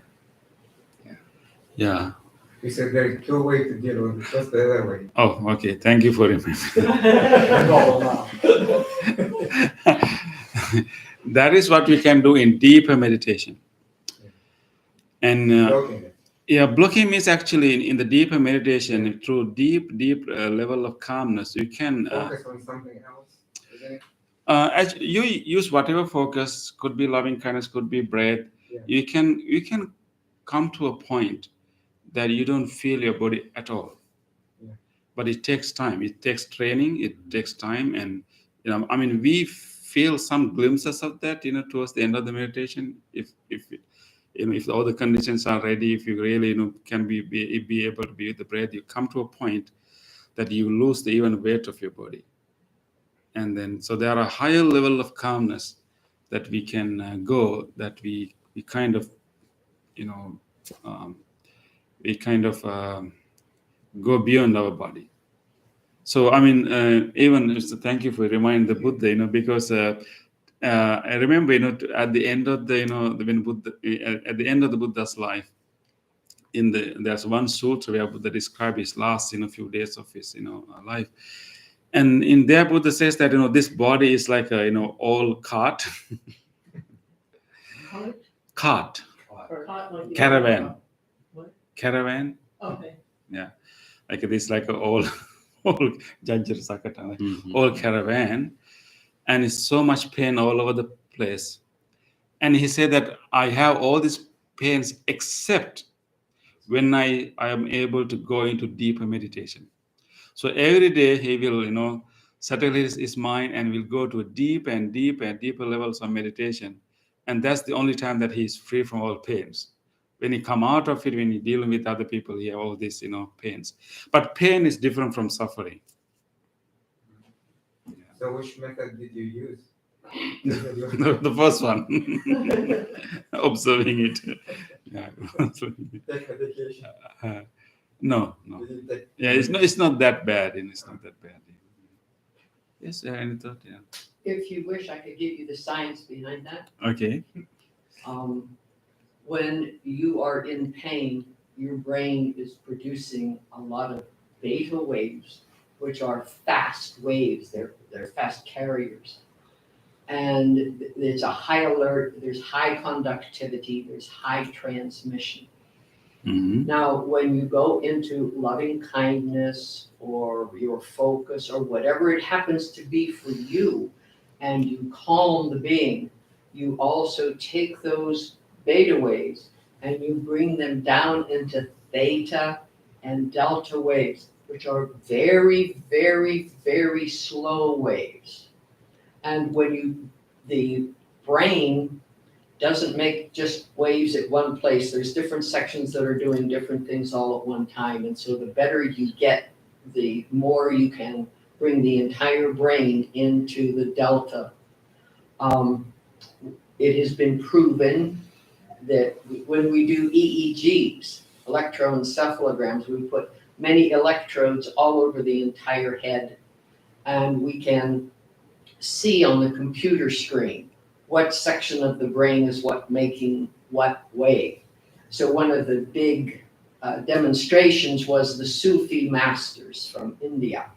Yeah. Yeah. He said there are two ways to deal with it. Just the other way. Oh, okay. Thank you for remembering. That is what we can do in deeper meditation. And Blocking it. yeah, blocking means actually in the deeper meditation, through deep level of calmness, you can Focus on something else, isn't it? actually, you use whatever focus, could be loving kindness, could be breath. Yeah. You can come to a point that you don't feel your body at all. Yeah. But it takes time. It takes training. It takes time, and I mean, we feel some glimpses of that, towards the end of the meditation. If all the conditions are ready, if you really can be able to be with the breath, you come to a point that you lose the even weight of your body. And then so there are a higher level of calmness that we can go, that we kind of we kind of go beyond our body. So I mean, thank you for reminding the Buddha, because I remember, at the end of the, when Buddha, at the end of the Buddha's life, there's one sutra where Buddha described his last, few days of his, life, and in there Buddha says that, this body is like a, old cart, cart, caravan, What? caravan, Okay. like this, like a old, old Janjir Sakata, Mhm. old caravan, and it's so much pain all over the place. And he said that I have all these pains except when I am able to go into deeper meditation. So every day he will, settle his mind and will go to a deep and deep and deeper levels of meditation. And that's the only time that he is free from all pains. When he come out of it, when he dealing with other people, he have all these, pains. But pain is different from suffering. So which method did you use? The first one, observing it. Yeah. Take medication. No. Did you take Yeah, it's not that bad, and it's not that bad. Yes, any thought? Yeah. If you wish, I could give you the science behind that. Okay. When you are in pain, your brain is producing a lot of beta waves, which are fast waves. They're fast carriers. And there's a high alert, there's high conductivity, there's high transmission. Mm-hmm. Now, when you go into loving kindness or your focus or whatever it happens to be for you, and you calm the being, you also take those beta waves and you bring them down into theta and delta waves, which are very, very, very slow waves. And when the brain doesn't make just waves at one place. There's different sections that are doing different things all at one time. And so the better you get, the more you can bring the entire brain into the delta. It has been proven that when we do EEGs, electroencephalograms, we put many electrodes all over the entire head, and we can see on the computer screen what section of the brain is making what wave. So one of the big demonstrations was the Sufi Masters from India.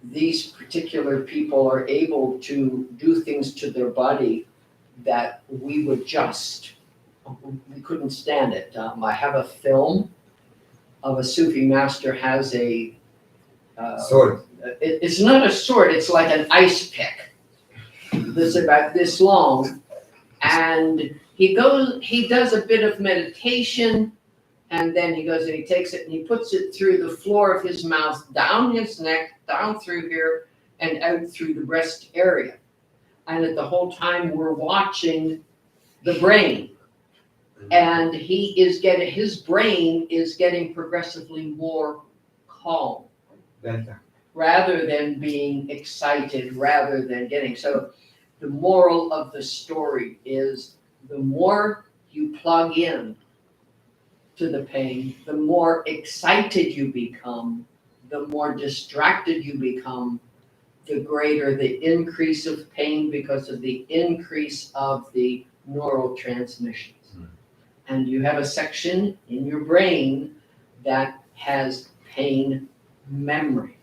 These particular people are able to do things to their body that we couldn't stand it. I have a film of a Sufi master has a sword? It's not a sword, it's like an ice pick that's about this long, and he does a bit of meditation, and then he goes and he takes it and he puts it through the floor of his mouth, down his neck, down through here, and out through the breast area. And at the whole time we're watching the brain, and his brain is getting progressively more calm. Delta. Rather than being excited, rather than getting. So the moral of the story is the more you plug in to the pain, the more excited you become, the more distracted you become, the greater the increase of pain because of the increase of the neural transmissions. And you have a section in your brain that has pain memory.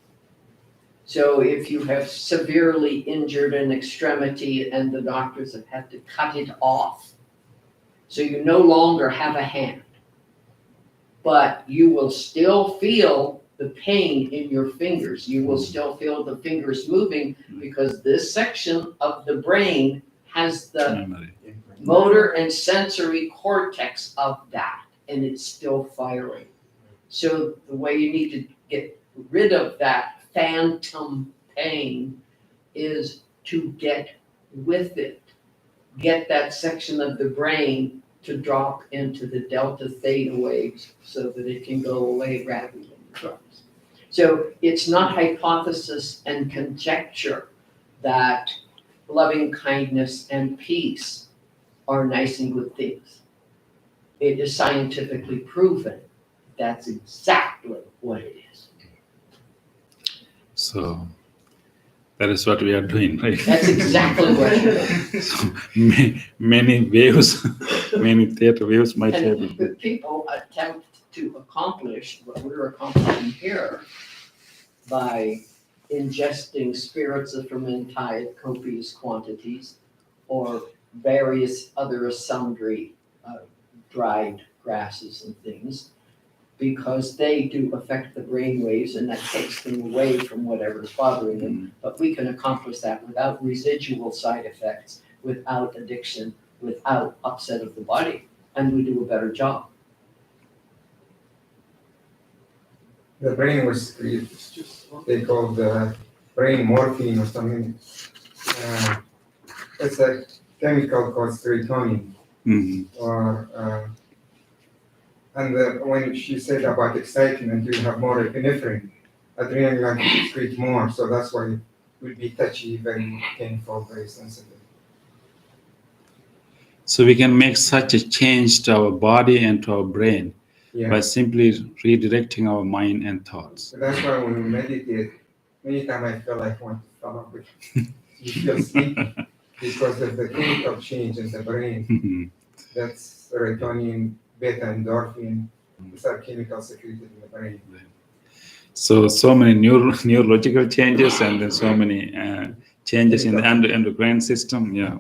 So if you have severely injured an extremity and the doctors have had to cut it off, so you no longer have a hand, but you will still feel the pain in your fingers. You will still feel the fingers moving because this section of the brain has the motor and sensory cortex of that, and it's still firing. So the way you need to get rid of that phantom pain is to get with it. Get that section of the brain to drop into the delta theta waves so that it can go away rather than it drops. So it's not hypothesis and conjecture that loving kindness and peace are nice and good things. It is scientifically proven. That's exactly what it is. So that is what we are doing, right? That's exactly what it is. So many waves, many theater waves might have And been. people attempt to accomplish what we're accomplishing here by ingesting spirits of fermented copious quantities or various other sundry dried grasses and things, because they do affect the brain waves and that takes them away from whatever's bothering them. But we can accomplish that without residual side effects, without addiction, without upset of the body, and we do a better job. The brain was created, they call the brain morphine or something. It's a chemical called serotonin. Or and when she said about excitement, you have more epinephrine, adrenaline secrete more, so that's why it will be touchy, very painful, very sensitive. So we can make such a change to our body and to our brain Yeah. by simply redirecting our mind and thoughts. So that's why when we meditate, many times I feel like I want to fall off, but you feel sleepy because of the chemical change in the brain. That's serotonin, beta endorphin. These are chemicals secreted in the brain. So many neurological changes and then so many changes in the endocrine system. Yeah.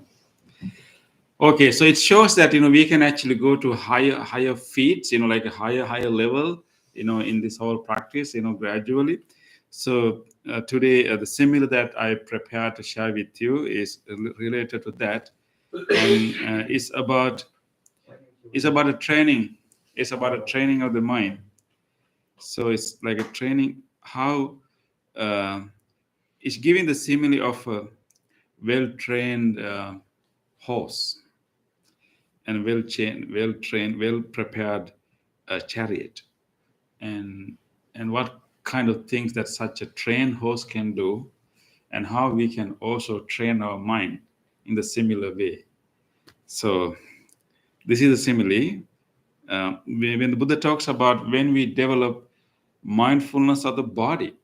Okay, so it shows that we can actually go to higher feats, like a higher level, in this whole practice, gradually. So today the simile that I prepared to share with you is related to that, and it's about a training. It's about a training of the mind. So it's like a training. How it's giving the simile of a well-trained horse and well-prepared chariot, and what kind of things that such a trained horse can do, and how we can also train our mind in the similar way. So this is a simile. When the Buddha talks about when we develop mindfulness of the body,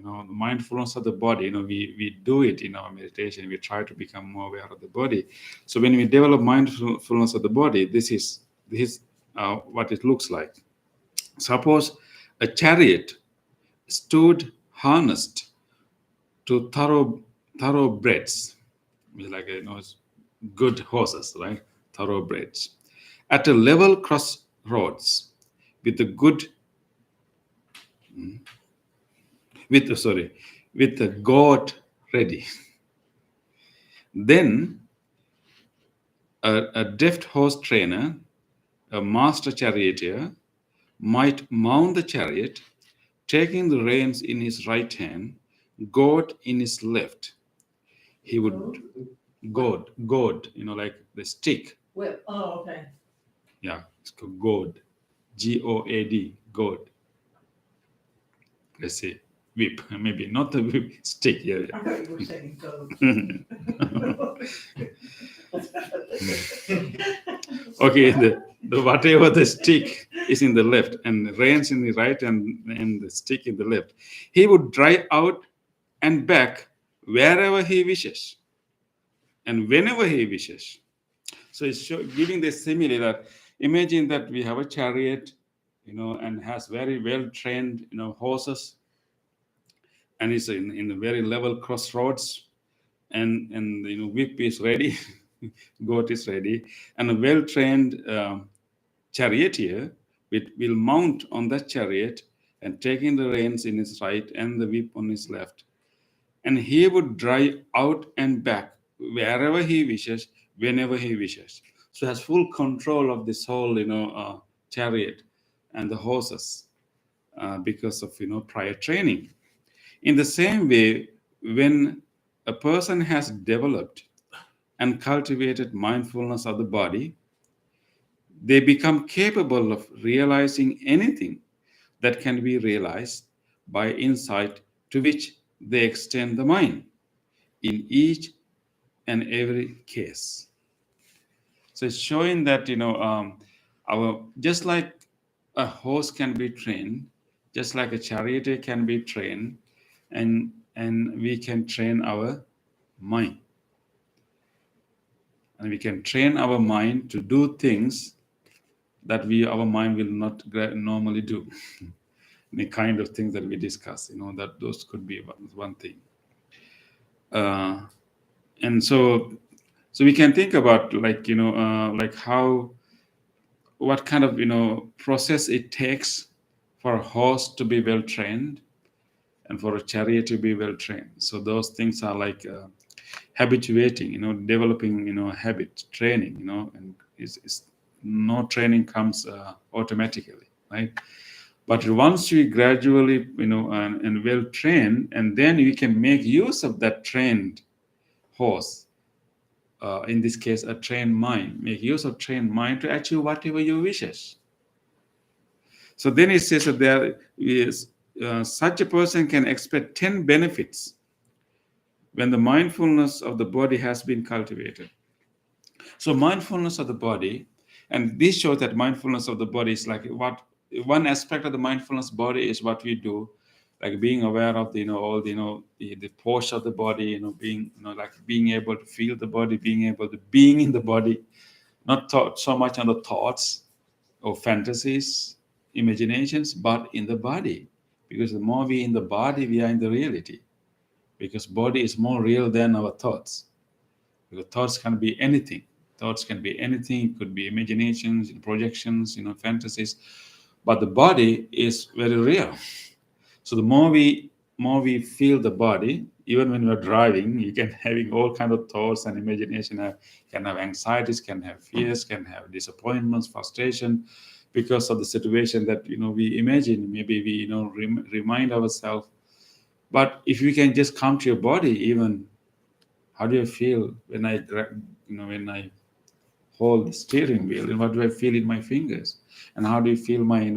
the mindfulness of the body, we do it in our meditation. We try to become more aware of the body. So when we develop mindfulness of the body, this is what it looks like. Suppose a chariot stood harnessed to thoroughbreds, like good horses, right? Thoroughbreds at a level crossroads with a good with a goat ready. Then a deft horse trainer, a master charioteer, might mount the chariot, taking the reins in his right hand, goad in his left. He would goad, like the stick. Whip. Oh, okay. Yeah, it's called goad, G-O-A-D, goad. Let's say whip, maybe not the whip, stick. Yeah. I thought you were saying goat. Okay, the whatever the stick is in the left and the reins in the right and the stick in the left. He would drive out and back wherever he wishes and whenever he wishes. So it's giving the simile that imagine that we have a chariot, and has very well trained, horses, and it's in a very level crossroads, and whip is ready, goat is ready, and a well trained charioteer will mount on that chariot and taking the reins in his right and the whip on his left, and he would drive out and back wherever he wishes, whenever he wishes. So has full control of this whole chariot and the horses because of prior training. In the same way, when a person has developed and cultivated mindfulness of the body, they become capable of realizing anything that can be realized by insight to which they extend the mind in each and every case. So it's showing that our just like a horse can be trained, just like a charioteer can be trained, and we can train our mind, and we can train our mind to do things that our mind will not normally do. The kind of things that we discuss, that those could be one thing. And so we can think about like how, what kind of process it takes for a horse to be well trained and for a chariot to be well trained. So those things are like habituating, developing, habit training, and no training comes automatically, right? But once you gradually, and well trained, and then you can make use of that trained horse, in this case, a trained mind, make use of trained mind to achieve whatever you wishes. So then it says that there is such a person can expect 10 benefits when the mindfulness of the body has been cultivated. So mindfulness of the body, and this shows that mindfulness of the body is like what one aspect of the mindfulness body is what we do, like being aware of the all the posture of the body, being like being able to feel the body, being able to being in the body, not so much on the thoughts or fantasies, imaginations, but in the body. Because the more we in the body, we are in the reality. Because body is more real than our thoughts. Because thoughts can be anything. Thoughts can be anything. It could be imaginations, projections, fantasies. But the body is very real. So the more we feel the body, even when you're driving, you can having all kind of thoughts and imagination. Can have anxieties, can have fears, can have disappointments, frustration, because of the situation that we imagine. Maybe we remind ourselves. But if you can just come to your body, even how do you feel when when I hold the steering wheel, and what do I feel in my fingers, and how do you feel my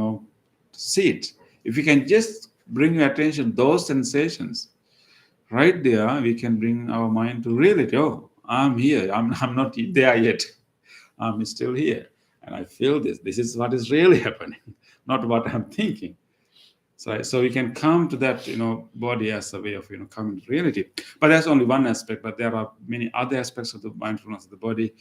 seat? If you can just bring your attention those sensations, right there we can bring our mind to reality. Oh, I'm here. I'm not there yet. I'm still here, and I feel this is what is really happening, not what I'm thinking. So we can come to that body as a way of coming to reality. But that's only one aspect, but there are many other aspects of the mindfulness of the body.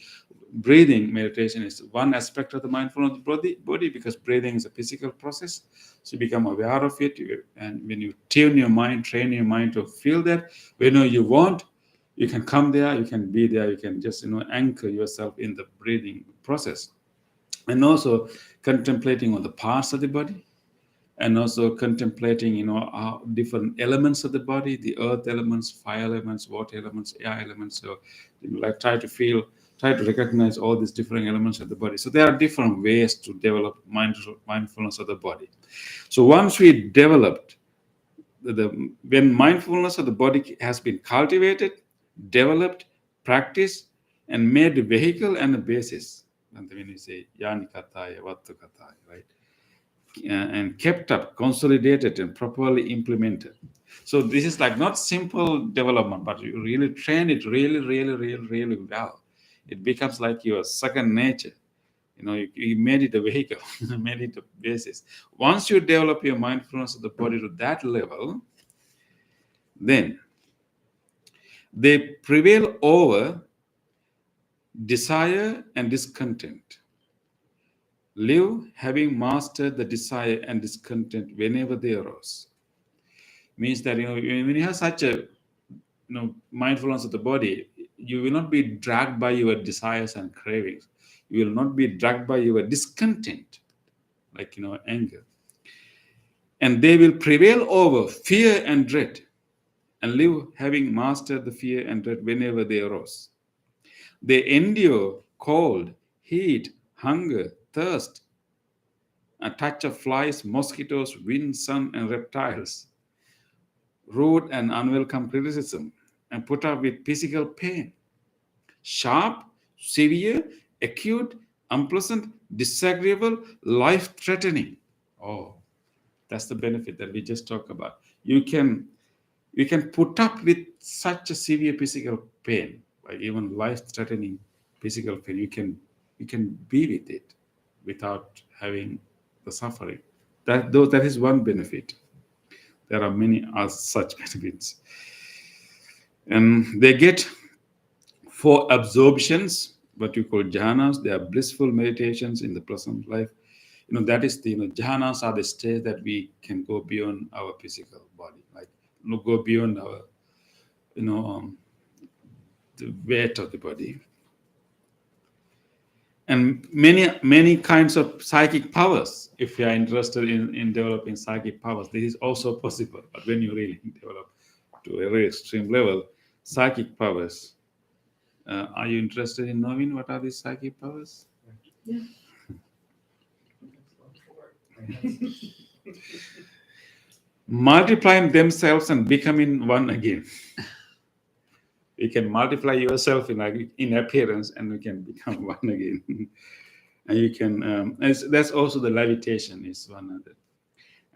Breathing meditation is one aspect of the mindfulness of the body, because breathing is a physical process. So you become aware of it, and when you tune your mind, train your mind to feel that, whenever you want, you can come there, you can be there, you can just anchor yourself in the breathing process. And also contemplating on the parts of the body, and also contemplating different elements of the body, the earth elements, fire elements, water elements, air elements. So like try to recognize all these different elements of the body. So there are different ways to develop mindfulness of the body. So once we developed when mindfulness of the body has been cultivated, developed, practiced, and made the vehicle and the basis, and when you say yani kataya, vattu kataya, right? And kept up, consolidated, and properly implemented. So this is like not simple development, but you really train it really well. It becomes like your second nature. You made it a vehicle, made it a basis. Once you develop your mindfulness of the body to that level, then they prevail over desire and discontent. Live having mastered the desire and discontent whenever they arose. Means that when you have such a mindfulness of the body, you will not be dragged by your desires and cravings. You will not be dragged by your discontent, like anger. And they will prevail over fear and dread, and live having mastered the fear and dread whenever they arose. They endure cold, heat, hunger, thirst, a touch of flies, mosquitoes, wind, sun, and reptiles, rude and unwelcome criticism, and put up with physical pain, sharp, severe, acute, unpleasant, disagreeable, life-threatening. Oh, that's the benefit that we just talked about. You can put up with such a severe physical pain, like even life-threatening physical pain. You can you can be with it without having the suffering. That is one benefit. There are many as such benefits. And they get 4 absorptions, what you call jhanas. They are blissful meditations in the present life. That is the, jhanas are the stage that we can go beyond our physical body, like go beyond our, the weight of the body. And many kinds of psychic powers. If you are interested in developing psychic powers, this is also possible. But when you really develop to a very extreme level, psychic powers. Are you interested in knowing what are these psychic powers? Yeah. Multiplying themselves and becoming one again. You can multiply yourself in appearance, and you can become one again. And you can. That's also the levitation is one of it,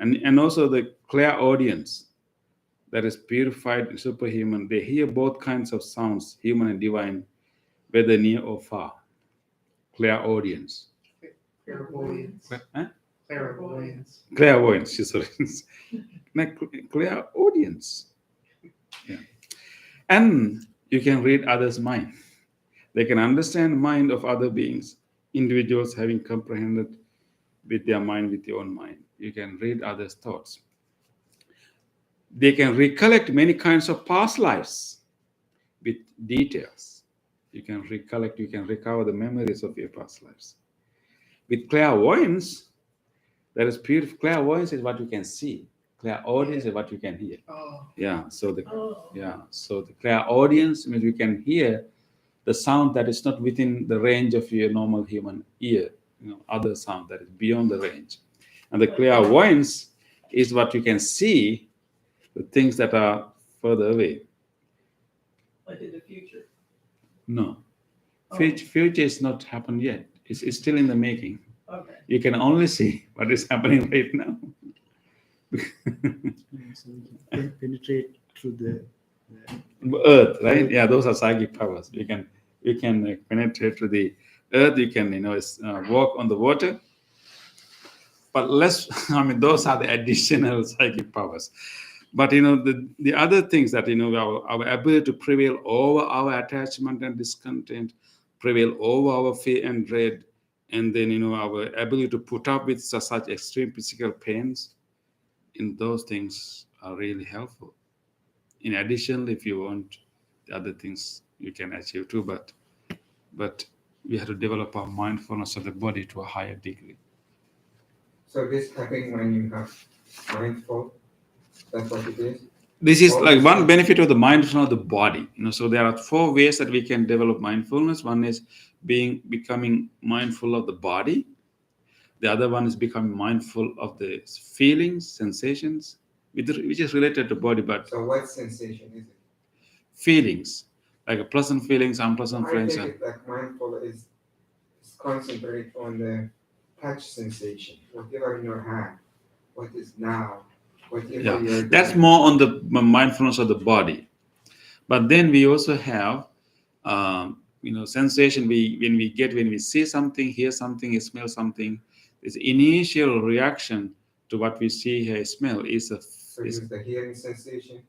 and also the clairaudience, that is purified and superhuman. They hear both kinds of sounds, human and divine, whether near or far. Clairaudience. Clairvoyance. Huh? Clairvoyance. Clairvoyance, sorry. Clairaudience. Yeah. And you can read others' mind. They can understand the mind of other beings, individuals having comprehended with their mind, with your own mind. You can read others' thoughts. They can recollect many kinds of past lives with details. You can recover the memories of your past lives. With clairvoyance, that is pure. Clairvoyance is what you can see. Clairaudience is what you can hear. Oh, Yeah. So the clairaudience means you can hear the sound that is not within the range of your normal human ear. Other sound that is beyond the range. And the clairvoyance is what you can see, the things that are further away. Like in the future. No. Oh. Future is not happened yet. It's still in the making. Okay. You can only see what is happening right now. So we can penetrate through the Earth, right? Yeah, those are psychic powers. You can penetrate through the earth. You can walk on the water. But less. Those are the additional psychic powers. But the other things that our ability to prevail over our attachment and discontent, prevail over our fear and dread, and then our ability to put up with such extreme physical pains, in those things are really helpful. In addition, if you want the other things, you can achieve too. But we have to develop our mindfulness of the body to a higher degree. So this happening when you have mindful, that's what it is. This is like one benefit of the mindfulness of the body. So there are 4 ways that we can develop mindfulness. One is becoming mindful of the body. The other one is becoming mindful of the feelings, sensations, which is related to body. But So what sensation is it? feelings, like pleasant feelings, unpleasant I feelings. think it like mindful is concentrate on the touch sensation, whatever in your hand, what is now, whatever you're That's doing. more on the mindfulness of the body. But then we also have, sensation. When we see something, hear something, smell something, this initial reaction to what we see, hear, smell is So use the hearing sensation,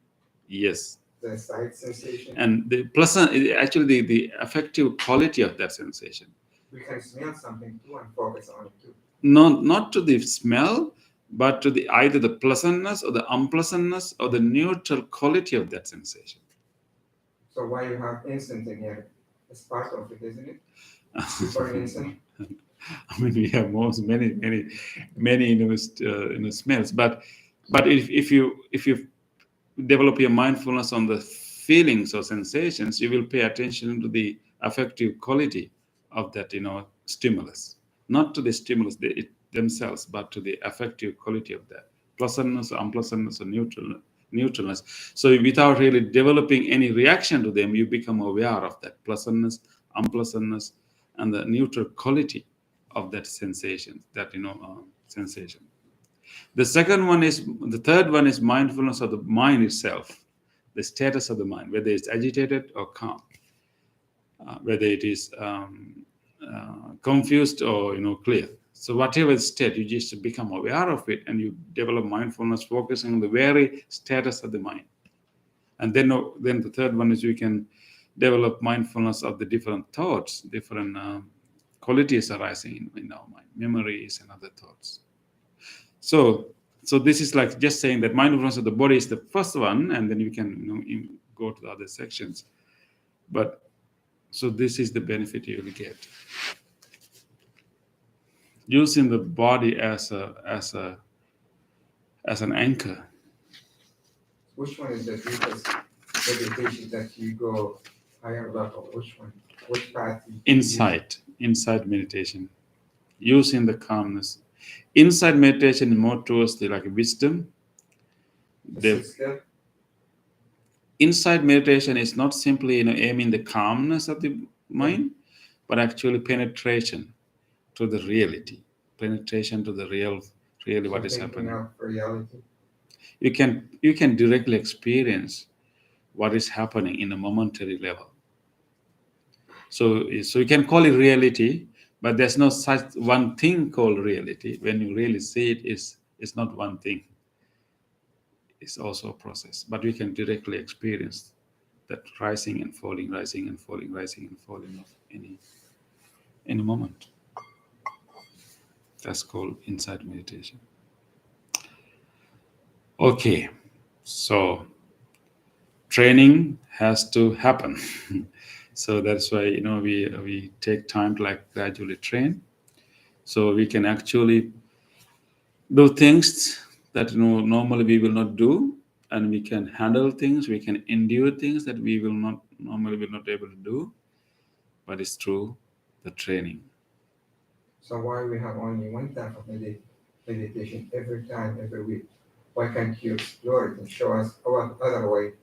yes. the sight sensation. And the pleasant, actually the affective quality of that sensation. We can smell something too and focus on it too. Not to the smell, but to either the pleasantness or the unpleasantness or the neutral quality of that sensation. So why you have incense in here? It's part of it, isn't it? You burn incense. We have many smells, but if you develop your mindfulness on the feelings or sensations, you will pay attention to the affective quality of that stimulus, not to the stimulus themselves, but to the affective quality of that pleasantness or unpleasantness or neutralness. So without really developing any reaction to them, you become aware of that pleasantness, unpleasantness, and the neutral quality of that sensation, sensation. The third one is mindfulness of the mind itself, the status of the mind, whether it's agitated or calm, whether it is confused or clear. So whatever state, you just become aware of it, and you develop mindfulness, focusing on the very status of the mind. And then the third one is we can develop mindfulness of the different thoughts, different qualities arising in our mind, memories and other thoughts. So this is like just saying that mindfulness of the body is the first one, and then you can go to the other sections. But so this is the benefit you will get. Using the body as an anchor. Which one is the deepest meditation that you go higher level? Which one? Which path? Insight meditation. Using the calmness. Insight meditation is more towards the wisdom. Insight meditation is not simply aiming the calmness of the mind, but actually penetration to the reality, penetration to the really what is happening. Reality. You can directly experience what is happening in a momentary level. So you can call it reality, but there's no such one thing called reality. When you really see it, it's not one thing. It's also a process, but we can directly experience that rising and falling, rising and falling, rising and falling of any moment. That's called insight meditation. Okay, so training has to happen. So that's why we take time to gradually train, so we can actually do things that normally we will not do, and we can handle things, we can endure things that we will not able to do, but it's through the training. So why we have only one type of meditation every week? Why can't you explore it and show us other way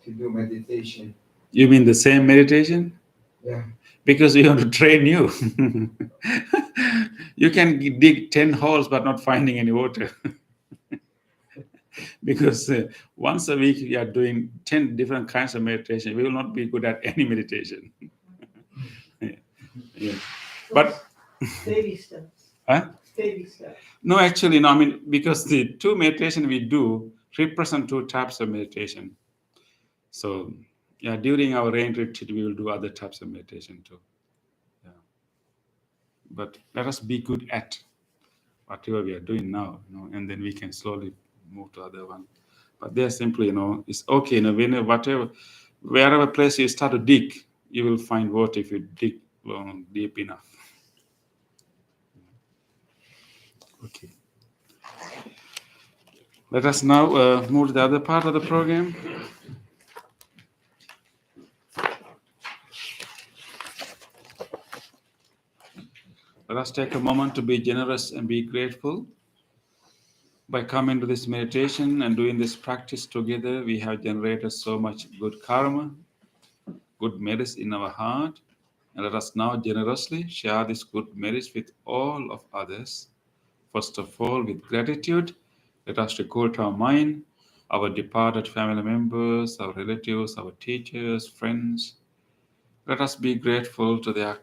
to do meditation? You mean the same meditation? Yeah. Because we want to train you. You can dig 10 holes but not finding any water. Because once a week we are doing 10 different kinds of meditation, we will not be good at any meditation. Yeah. But baby steps. Huh? Baby steps. No, actually, no. I mean, because the two meditation we do represent two types of meditation. So, yeah, during our rain retreat, we will do other types of meditation too. Yeah. But let us be good at whatever we are doing now, and then we can slowly move to other one. But they're simply, it's okay. Wherever place you start to dig, you will find water if you dig deep enough. Okay. Let us now move to the other part of the program. Let us take a moment to be generous and be grateful. By coming to this meditation and doing this practice together, we have generated so much good karma, good merits in our heart. And let us now generously share this good merits with all of others. First of all, with gratitude, let us recall to our mind our departed family members, our relatives, our teachers, friends. Let us be grateful to their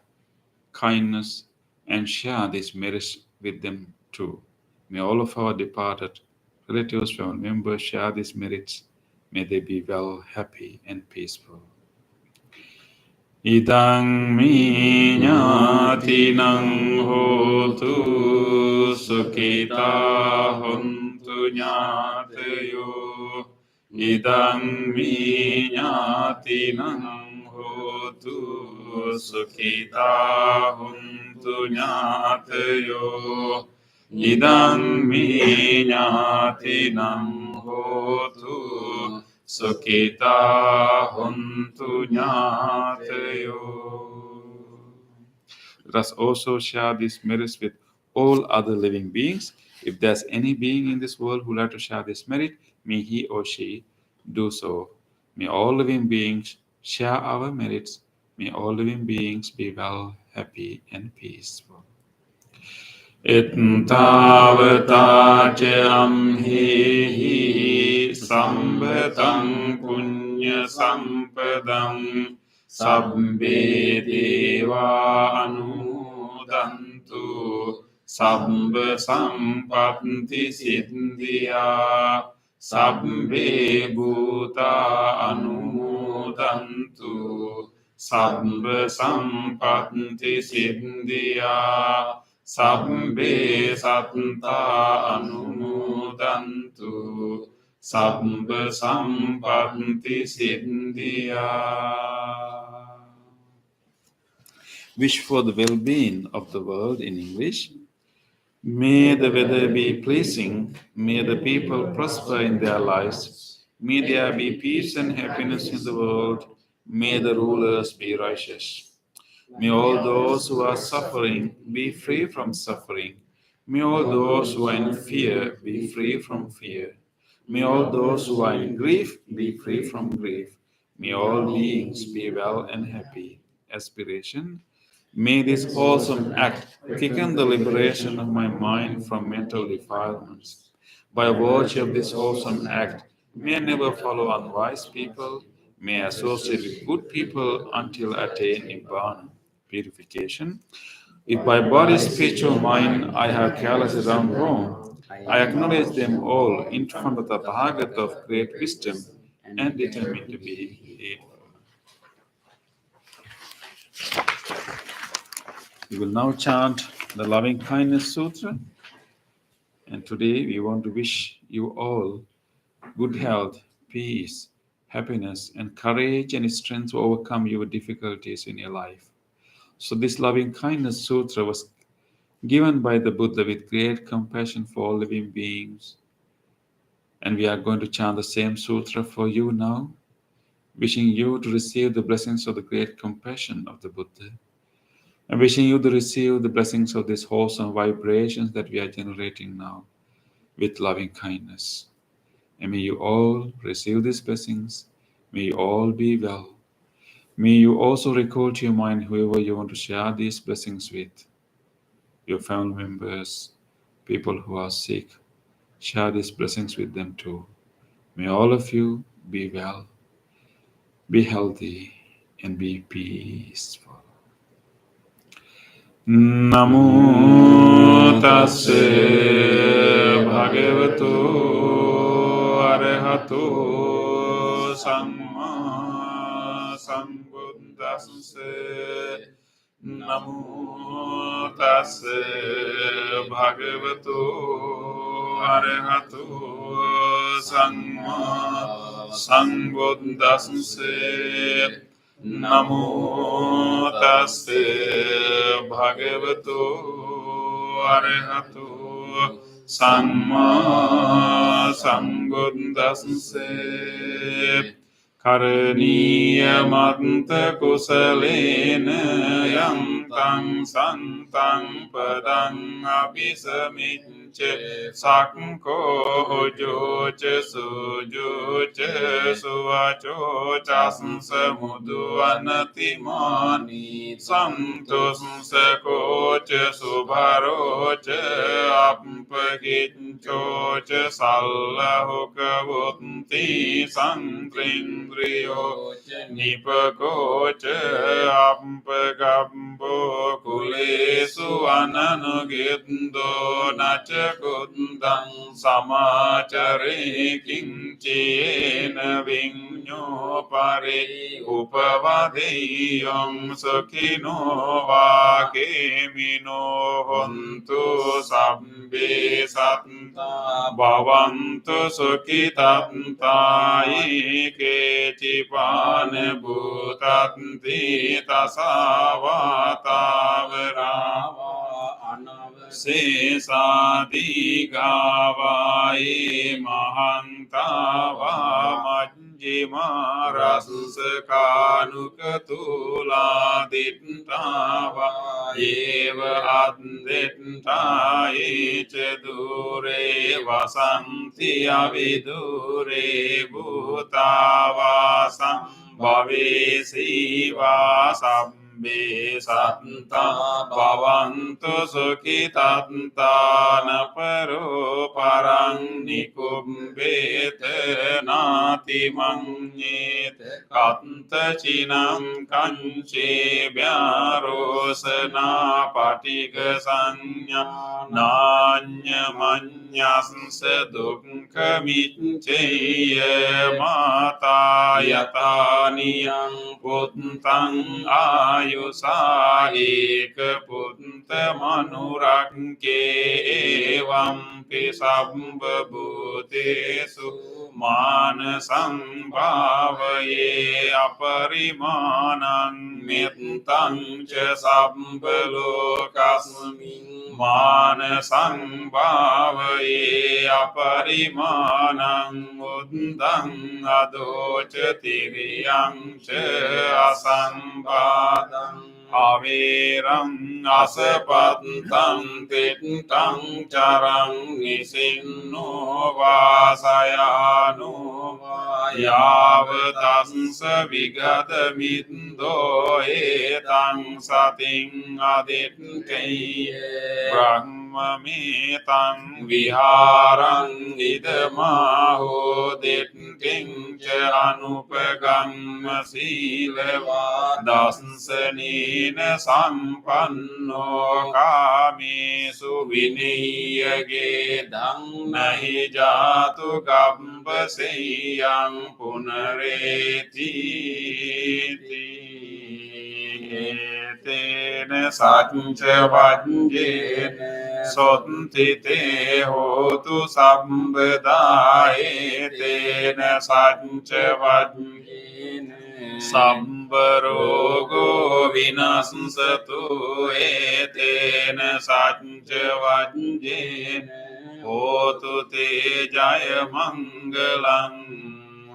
kindness and share these merits with them too. May all of our departed relatives, family members share these merits. May they be well, happy, and peaceful. Idang mi ñātinang hotu sukhita hontu ñātayo. Idang mi ñātinang hotu sukhita hontu ñātayo. Idang mi ñātinang hotu Sukhita hontu ñātayo. Let us also share these merits with all other living beings. If there's any being in this world who would like to share this merit, may he or she do so. May all living beings share our merits. May all living beings be well, happy, and peaceful. Ittavata amhi sambhatam punya sampadam sabbe deva anumodantu sabba sampatti siddhya sabbe bhuta anumodantu sabba sampatti siddhya sabbe satta anumodantu sabba sampatti siddhya. Wish for the well-being of the world in English. May the weather be pleasing. May the people prosper in their lives. May there be peace and happiness in the world. May the rulers be righteous. May all those who are suffering be free from suffering. May all those who are in fear be free from fear. May all those who are in grief be free from grief. May all beings be well and happy. Aspiration. May this wholesome act quicken the liberation of my mind from mental defilements. By virtue of this wholesome act, may I never follow unwise people. May I associate with good people until I attain Nibbana. Purification. If by body, speech, or mind I have carelessly done wrong, I acknowledge them all in front of the Tathagata of great wisdom and determine to be heedful. We will now chant the Loving Kindness Sutra. And today we want to wish you all good health, peace, happiness, and courage and strength to overcome your difficulties in your life. So this Loving Kindness Sutra was given by the Buddha with great compassion for all living beings. And we are going to chant the same sutra for you now, wishing you to receive the blessings of the great compassion of the Buddha. I'm wishing you to receive the blessings of these wholesome vibrations that we are generating now with loving kindness. And may you all receive these blessings. May you all be well. May you also recall to your mind whoever you want to share these blessings with, your family members, people who are sick. Share these blessings with them too. May all of you be well, be healthy, and be peaceful. Namo tassa bhagavato arahato samma sambuddhassa. Namo tassa bhagavato arahato samma sambuddhassa. Namo tassa bhagavato arahato samma sambuddhassa. Karaniya manta kusalena yantang santang padang abhisamicce sakko joce sujoce suvaco casnsa mudu anatimani santos sekoce subharoce ampagincoce sallahukavunti sangring Nipakocha ampagambo kulesu ananugindo nachakundang samachare kinchena vinyo pare upavadeyam sakino vakemino hontu sabbe satta bhavantu sukitanta ike Chipane bhutanti tasavatāvarāva anavasesādi gāvāye mahantava majjima rasakānukatulā dittava eva addittaye chedure vasanti avidure bhutavasam bhavesi vasabbe satta bhavantu sukhitattana paro parang nikumbete nati pati manyet katta chinam kanche vyarosana patika sanya nanya manyasya dukkha micceya mata yataniyang puttang ayusa eka putta manurakke evam pisambha bhutesu manasam bhavaye aparimanang mittang ca sabbhalokasmin manasam bhavaye aparimanang uddang adoca tiriyang ca asampadang aviram asapattam tittang charang nisinno vasayano yavatansa vigatamindo etang sating aditkeye brahmamitang viharang idamaho ditting ca anupagamma silava dasanina sampanno kamesu viniyage dang nahi jatu gampaseyang punareti tena satcha vajjena sotthi te hotu sambada tena satcha vajjena Sambharogo vinasatu etena satcha vajjena hotu te jaya mangalang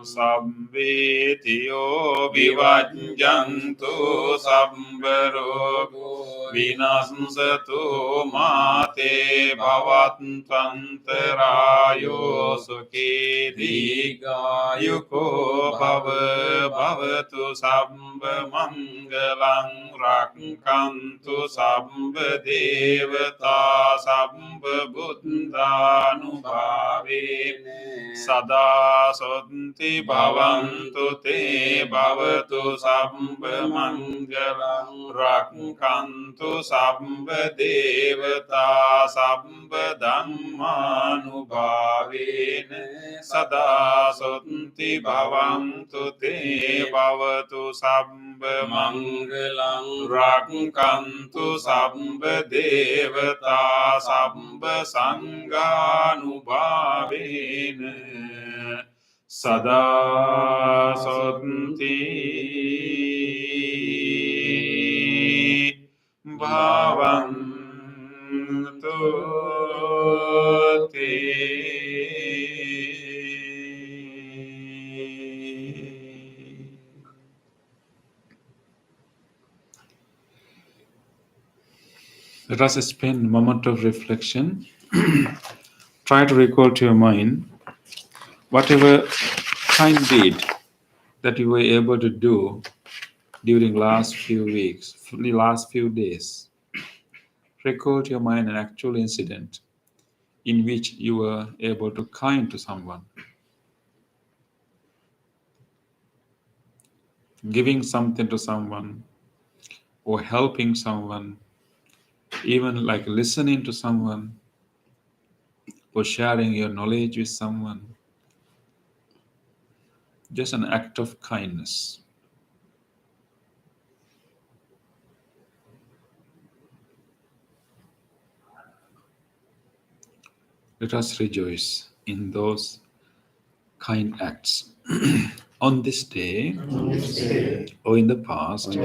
sabbetiyo vivajjantu sambharogo vinasatu mate bhavatantarayo sukhi digayuko bhavatu sabbha mangalang rakkantu sabbha devata sabbha buddhanubhavene sada sodti bhavantu te bhavatu sabbha mangalang rakkantu sabbha devata sabbha dhammanubhavene sada sodti bhavantu te bhavatu sabbha mangalang rakkantu sabbha devata sabbha sanghanubhavene sada sodti bhavantu te. Let us spend a moment of reflection. Try to recall to your mind whatever kind deed that you were able to do during last few weeks, the last few days. Recall to your mind an actual incident in which you were able to kind to someone, giving something to someone, or helping someone, even like listening to someone, or sharing your knowledge with someone. Just an act of kindness. Let us rejoice in those kind acts. On this day, or in the past,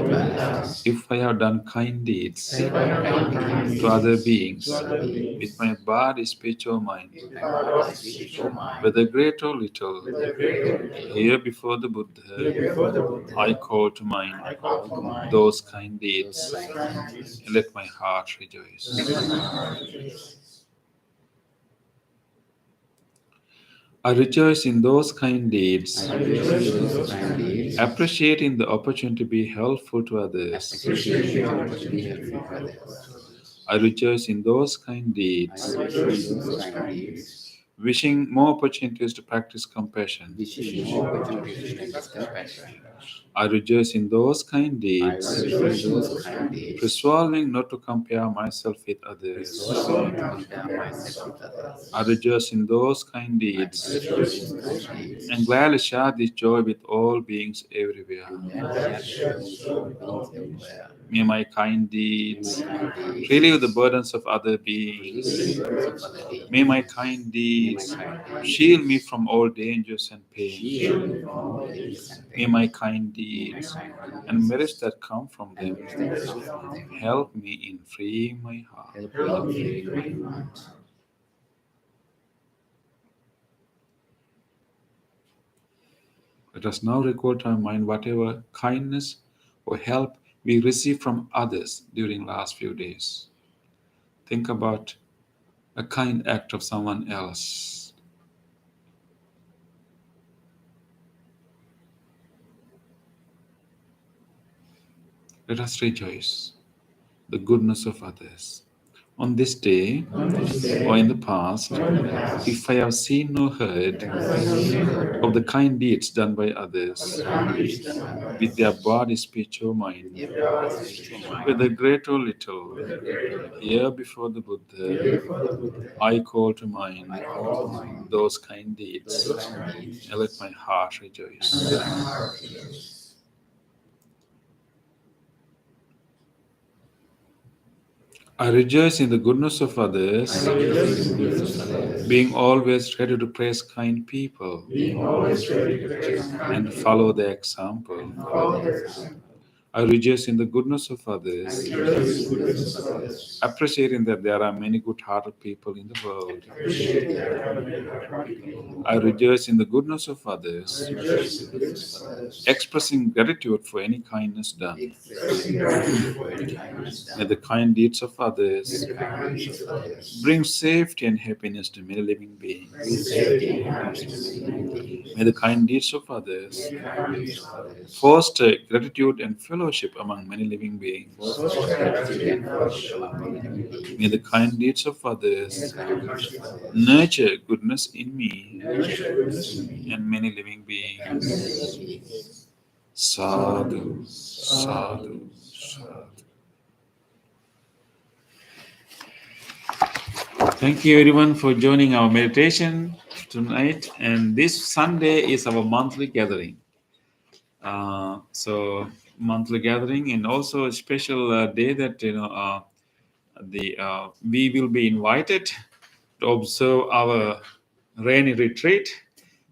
if I have done kind deeds to other beings with my body, speech, or mind, whether great or little, here before the Buddha, I call to mind those kind deeds, and let my heart rejoice. I rejoice in those kind deeds, appreciating the opportunity to be helpful to others. I rejoice in those kind deeds, wishing more opportunities to practice compassion. Wishing more opportunities to practice compassion. I rejoice in those kind I deeds, rejoice in those kind deeds, resolving not to compare myself with others. resolving to compare myself with others. I rejoice in those kind I deeds, rejoice in those kind deeds, and gladly share this joy with all beings everywhere. and gladly share this joy with all beings everywhere. May my kind May deeds my kind deeds relieve the burdens of other relieve beings. the burdens of other beings. May my kind May my deeds kind deeds shield me from all dangers and pain. shield me from all dangers and May pain. my kind May my deeds kind deeds and merits that come from and them merits that come from them help me in freeing my heart. help me in freeing my heart. Let us now record to our mind whatever kindness or help we received from others during last few days. Think about a kind act of someone else. Let us rejoice the goodness of others. On this day or in the past, if I have seen or heard of the kind deeds done by others with their body, speech, or mind, whether great or little, here before the Buddha, I call to mind those kind deeds, and let my heart rejoice. I rejoice in the goodness of others, being always ready to praise kind people and follow their example. I rejoice in the goodness of others, appreciating that there are many good-hearted people in the world. I rejoice in the goodness of others, expressing gratitude for any kindness done. May the kind deeds of others bring safety and happiness to many living beings. May the kind deeds of others foster gratitude and fellowship among many living beings. May the kind deeds of others nurture goodness in me and many living beings. Sadhu, sadhu, sadhu. Thank you everyone for joining our meditation tonight. And this Sunday is our monthly gathering. So monthly gathering, and also a special day that we will be invited to observe our rainy retreat,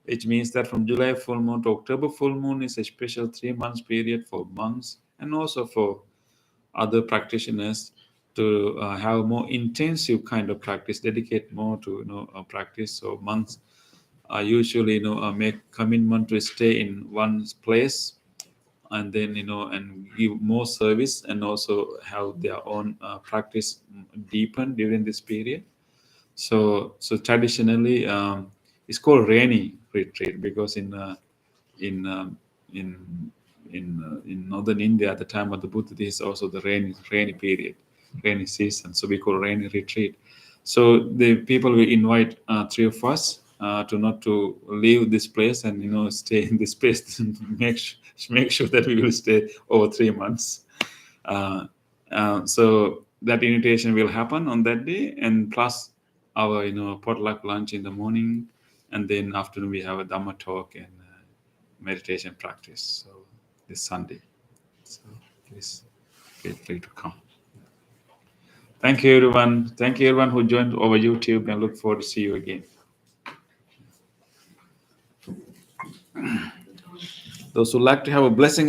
which means that from July full moon to October full moon is a special 3 months period for monks and also for other practitioners to have more intensive kind of practice, dedicate more to practice. So monks usually make commitment to stay in one place, and then and give more service, and also have their own practice deepen during this period. So traditionally it's called rainy retreat because in northern India at the time of the Buddha, this is also the rainy period, rainy season. So we call rainy retreat. So the people will invite 3 of us to not to leave this place and stay in this place to make sure that we will stay over 3 months. So that invitation will happen on that day, and plus our potluck lunch in the morning, and then afternoon we have a Dhamma talk and meditation practice. So this Sunday. So please feel free to come. Thank you everyone. Thank you everyone who joined over YouTube, and look forward to see you again. Those who like to have a blessing